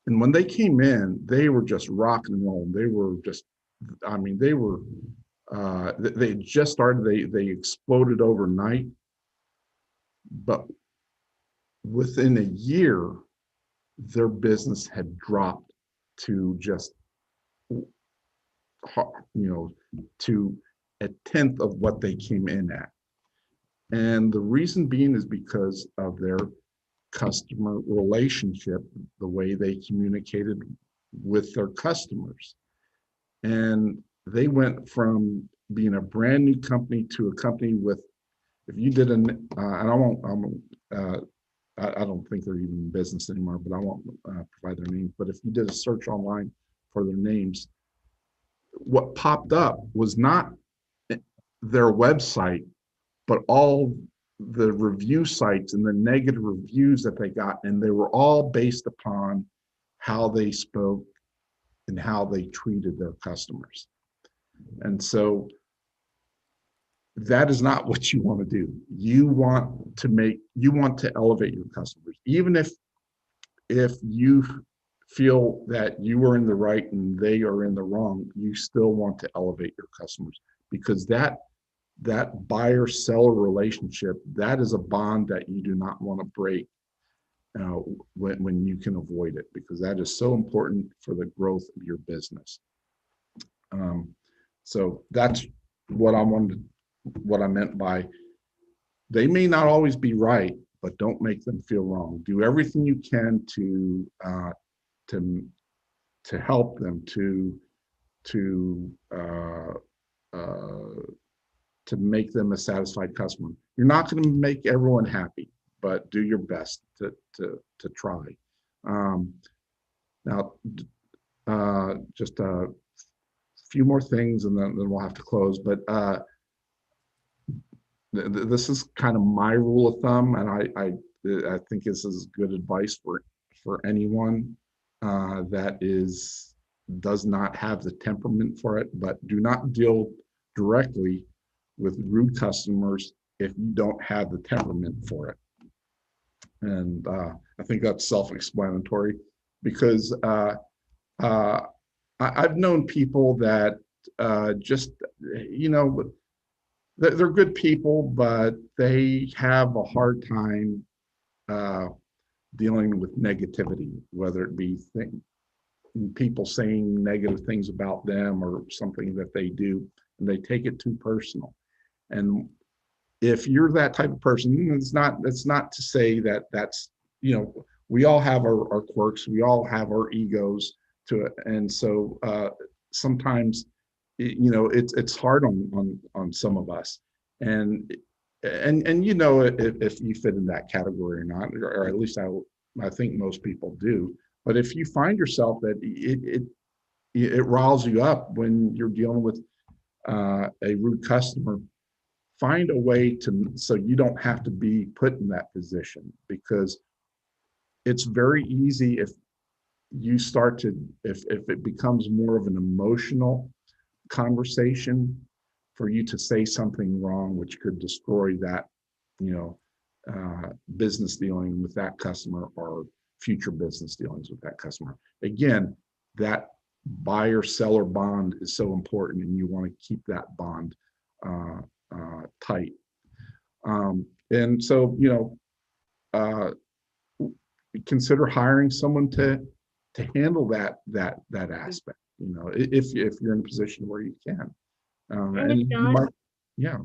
And when they came in, they were just rock and roll. They were just, I mean, they just started, they exploded overnight. But within a year, their business had dropped to just, to a tenth of what they came in at. And the reason being is because of their customer relationship, the way they communicated with their customers. And they went from being a brand new company to a company with, if you did and I don't think they're even in business anymore, but I won't provide their names. But if you did a search online for their names, what popped up was not their website, but all the review sites and the negative reviews that they got. And they were all based upon how they spoke and how they treated their customers. And so that is not what you want to do. You want to elevate your customers. Even if you feel that you are in the right and they are in the wrong, you still want to elevate your customers, because that buyer-seller relationship, that is a bond that you do not want to break when you can avoid it, because that is so important for the growth of your business. So that's what I meant by, they may not always be right, but don't make them feel wrong. Do everything you can to help them, to make them a satisfied customer. You're not going to make everyone happy, but do your best to try. Now, just a few more things, and then we'll have to close. But this is kind of my rule of thumb, and I think this is good advice for anyone that does not have the temperament for it. But do not deal directly with rude customers if you don't have the temperament for it. And I think that's self-explanatory, because I've known people that just, they're good people, but they have a hard time uh, dealing with negativity, whether it be people saying negative things about them or something that they do, and they take it too personal. And if you're that type of person, it's not to say that that's, we all have our quirks, we all have our egos to it. And so sometimes, it's hard on some of us. And if you fit in that category or not, or at least I think most people do. But if you find yourself that it riles you up when you're dealing with a rude customer, find a way to, so you don't have to be put in that position, because it's very easy if you start to, if it becomes more of an emotional conversation, for you to say something wrong, which could destroy that, you know, business dealing with that customer, or future business dealings with that customer. Again, that buyer seller bond is so important, and you want to keep that bond tight. And so, uh, consider hiring someone to handle that aspect. If you're in a position where you can,
And if
and you
not,
might, yeah,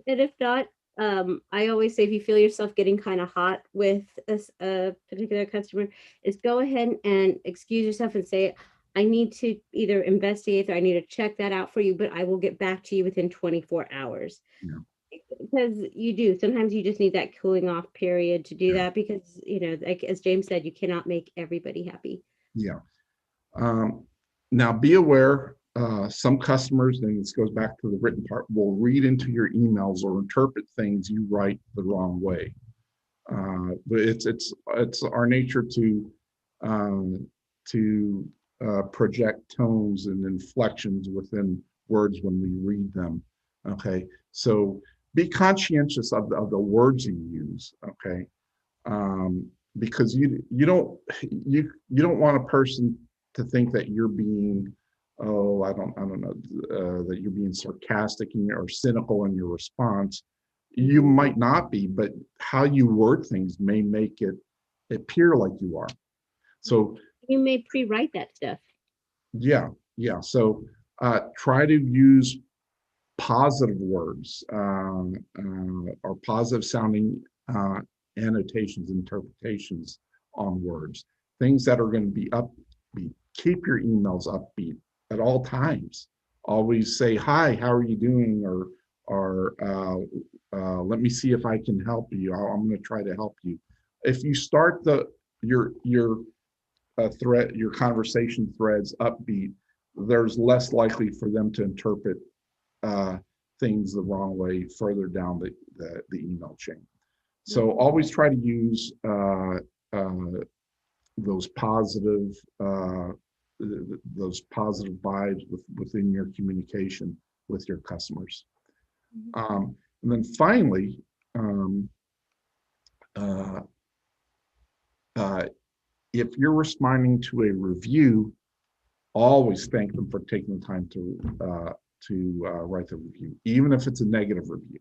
and if not, I always say if you feel yourself getting kind of hot with a particular customer, is go ahead and excuse yourself and say, I need to either investigate or I need to check that out for you, but I will get back to you within 24 hours.
yeah,
Because you do. Sometimes you just need that cooling off period to do
yeah,
that because, like as James said, you cannot make everybody happy.
yeah. Um, Now, be aware, some customers, and this goes back to the written part, will read into your emails or interpret things you write the wrong way. But it's our nature um, to project tones and inflections within words when we read them. Okay, so be conscientious of the words you use. Okay, because you don't want a person to think that you're being, oh, I don't know, that you're being sarcastic or cynical in your response. You might not be, but how you word things may make it appear like you are. So
You may pre-write that stuff.
yeah, yeah. So try to use positive words, or positive sounding annotations, interpretations on words, things that are going to be upbeat. Keep your emails upbeat at all times. Always say, hi, how are you doing? Or let me see if I can help you. I'm going to try to help you. If you start your conversation threads upbeat, there's less likely for them to interpret uh, things the wrong way further down the email chain. So always try to use those positive uh, those positive vibes within your communication with your customers. And then finally, um, uh, uh, if you're responding to a review, always thank them for taking the time to write the review, even if it's a negative review.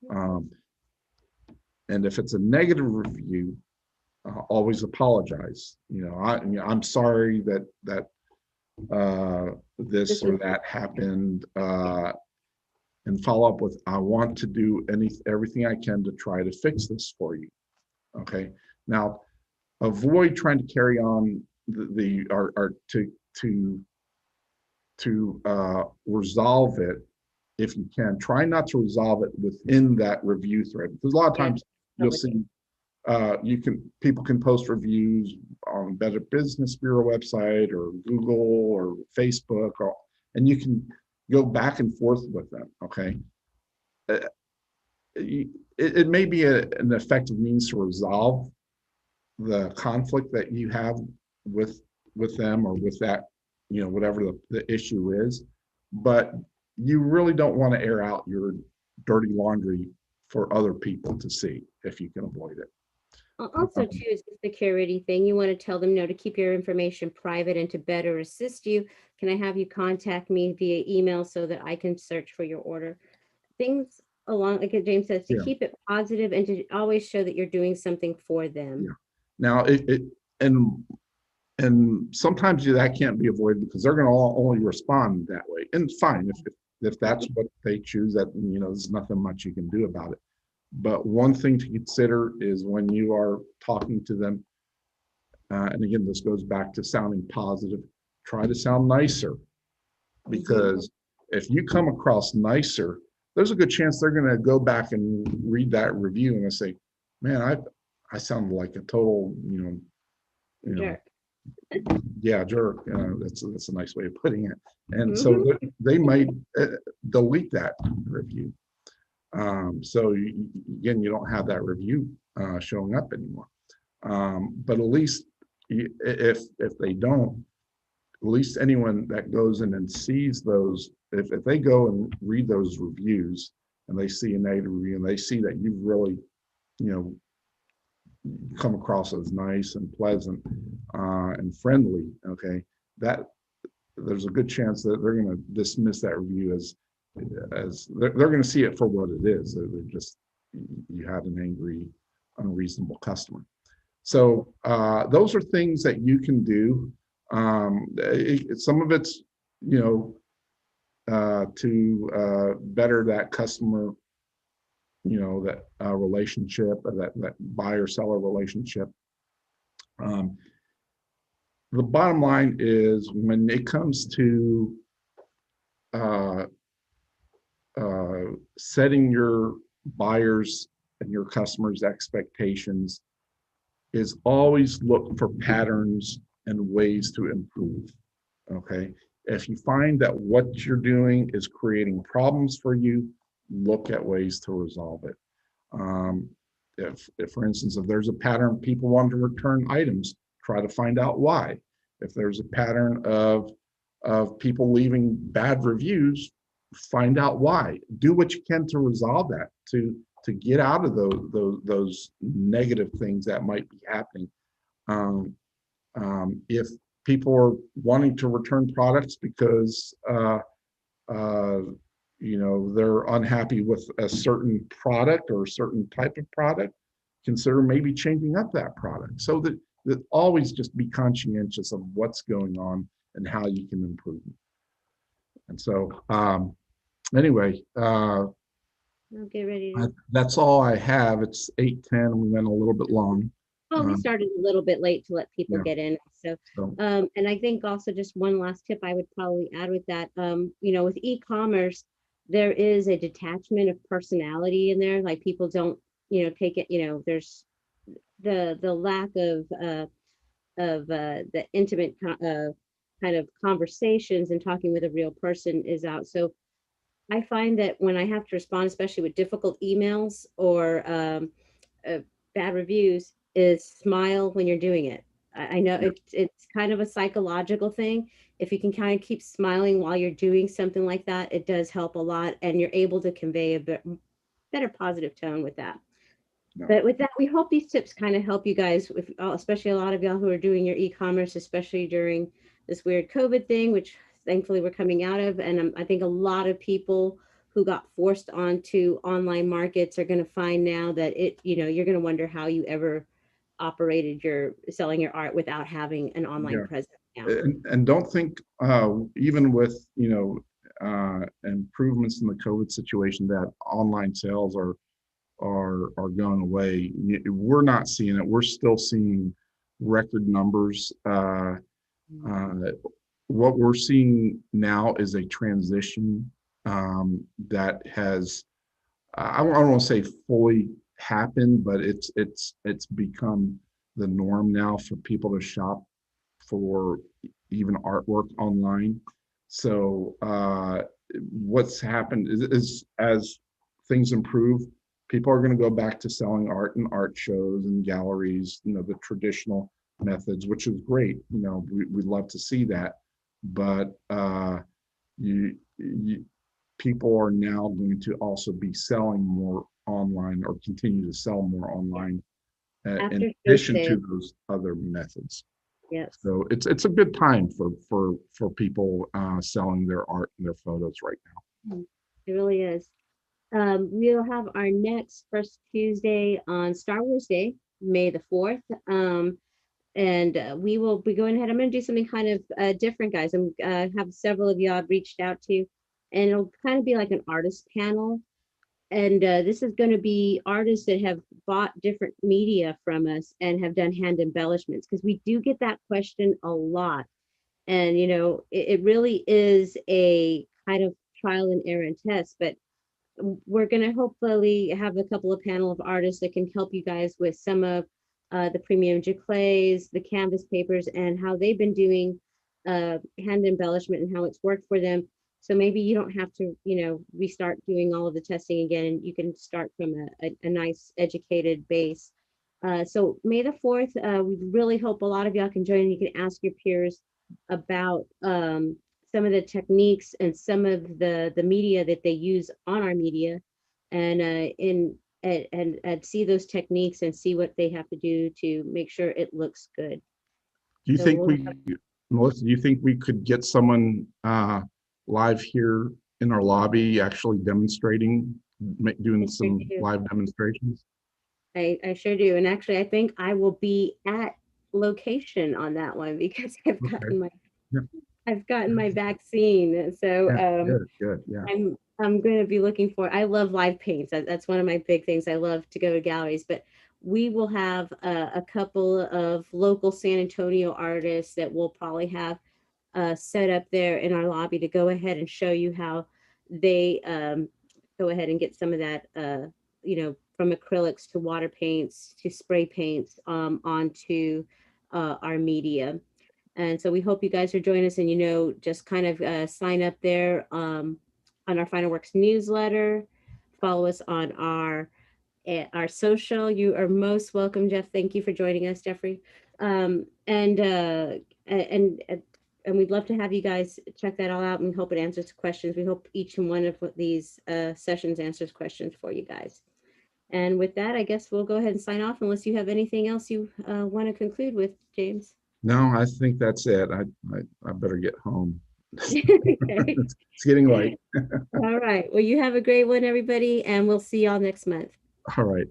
Um, and if it's a negative review, always apologize. I'm sorry that this or that happened, and follow up with, I want to do everything I can to try to fix this for you. Okay. Now, avoid trying to carry on or to resolve it. If you can, try not to resolve it within that review thread, because a lot of times you'll see people can post reviews on Better Business Bureau website or Google or Facebook, and you can go back and forth with them. Okay, uh, it may be an effective means to resolve the conflict that you have with them, or with that, whatever the issue is, but you really don't want to air out your dirty laundry for other people to see if you can avoid it.
Also, too, is the security thing. You want to tell them no, to keep your information private and to better assist you. Can I have you contact me via email so that I can search for your order? things along, like James says, to
Yeah,
keep it positive and to always show that you're doing something for them.
yeah. Now and and sometimes that can't be avoided because they're going to only respond that way, and it's fine if that's what they choose. That, there's nothing much you can do about it. But one thing to consider is when you are talking to them, and again, this goes back to sounding positive. Try to sound nicer, because if you come across nicer, there's a good chance they're going to go back and read that review and they say, "Man, I sound like a total, you know,
Jerk.
yeah, jerk." That's a nice way of putting it. And so
Mhm.
they might delete that review. So again, you don't have that review showing up anymore. But at least if they don't, at least anyone that goes in and sees those, if they go and read those reviews and they see a negative review and they see that you've really, you know, come across as nice and pleasant and friendly, okay, that there's a good chance that they're going to dismiss that review as they're going to see it for what it is. They're just, you had an angry, unreasonable customer. So those are things that you can do. Some of it's, to better that customer, that relationship, that buyer-seller relationship. Um, the bottom line is when it comes to uh, setting your buyers and your customers' expectations, is always look for patterns and ways to improve. Okay. If you find that what you're doing is creating problems for you, look at ways to resolve it. Um, if, for instance, if there's a pattern people want to return items, try to find out why. If there's a pattern of people leaving bad reviews, find out why. Do what you can to resolve that, to get out of those negative things that might be happening. Um, if people are wanting to return products because uh, they're unhappy with a certain product or a certain type of product, consider maybe changing up that product, so that always just be conscientious of what's going on and how you can improve it. And so anyway,
I'll get ready to.
that's all I have. It's 8:10. We went a little bit long.
Well, we started a little bit late to let people
Yeah.
get in. So,
So
and I think also just one last tip I would probably add with that, with e-commerce, there is a detachment of personality in there. Like people don't, take it, there's the lack of the intimate kind of conversations and talking with a real person is out. So I find that when I have to respond, especially with difficult emails or uh, bad reviews, is smile when you're doing it. I know
yeah,
it's kind of a psychological thing. If you can kind of keep smiling while you're doing something like that, it does help a lot, and you're able to convey a better positive tone with that.
no,
But with that, we hope these tips kind of help you guys, with especially a lot of y'all who are doing your e-commerce, especially during this weird COVID thing, which thankfully we're coming out of. And I think a lot of people who got forced onto online markets are going to find now that you're going to wonder how you ever operated your selling your art without having an online
yeah.
presence now.
And don't think even with improvements in the COVID situation that online sales are going away. We're not seeing it. We're still seeing record numbers. Uh, what we're seeing now is a transition that has, I don't want to say fully happened, but it's become the norm now for people to shop for even artwork online. So what's happened is as things improve, people are going to go back to selling art in art shows and galleries, the traditional methods, which is great. We'd love to see that. But you people are now going to also be selling more online or continue to sell more online in
After show
addition
sale,
to those other methods.
yes,
So it's a good time for people selling their art and their photos right now.
it really is. We'll have our next first Tuesday on Star Wars Day, May the 4th. And we will be going ahead. I'm going to do something kind of different, guys. I'm have several of y'all reached out to, and it'll kind of be like an artist panel. And this is going to be artists that have bought different media from us and have done hand embellishments, because we do get that question a lot. And, you know, it really is a kind of trial and error and test, but we're going to hopefully have a couple of panel of artists that can help you guys with some of the premium giclées, the canvas papers, and how they've been doing hand embellishment and how it's worked for them. So maybe you don't have to, you know, restart doing all of the testing again, and you can start from a nice educated base. So May the 4th, we really hope a lot of y'all can join, and you can ask your peers about some of the techniques and some of the media that they use on our media, and and see those techniques and see what they have to do to make sure it looks good.
Do you
So
think
we'll
Melissa, do you think we could get someone live here in our lobby actually demonstrating, doing
sure
some
do.
live demonstrations?
I sure do. And actually, I think I will be at location on that one because
Okay. Yeah,
I've gotten my vaccine. So
yeah, good, good, yeah.
I'm going to be looking for. I love live paints. That's one of my big things. I love to go to galleries, but we will have a couple of local San Antonio artists that we'll probably have set up there in our lobby to go ahead and show you how they go ahead and get some of that, you know, from acrylics to water paints to spray paints onto our media. And so we hope you guys are joining us, and, you know, just kind of sign up there on our Final Works newsletter. Follow us on our social. You are most welcome, Jeff. Thank you for joining us, Jeffrey. And and we'd love to have you guys check that all out, and we hope it answers questions. We hope each and one of these sessions answers questions for you guys. And with that, I guess we'll go ahead and sign off unless you have anything else you want to conclude with, James.
No, I think that's it. I better get home.
Okay.
It's getting late.
All right. Well, you have a great one, everybody, and we'll see y'all next month.
All right.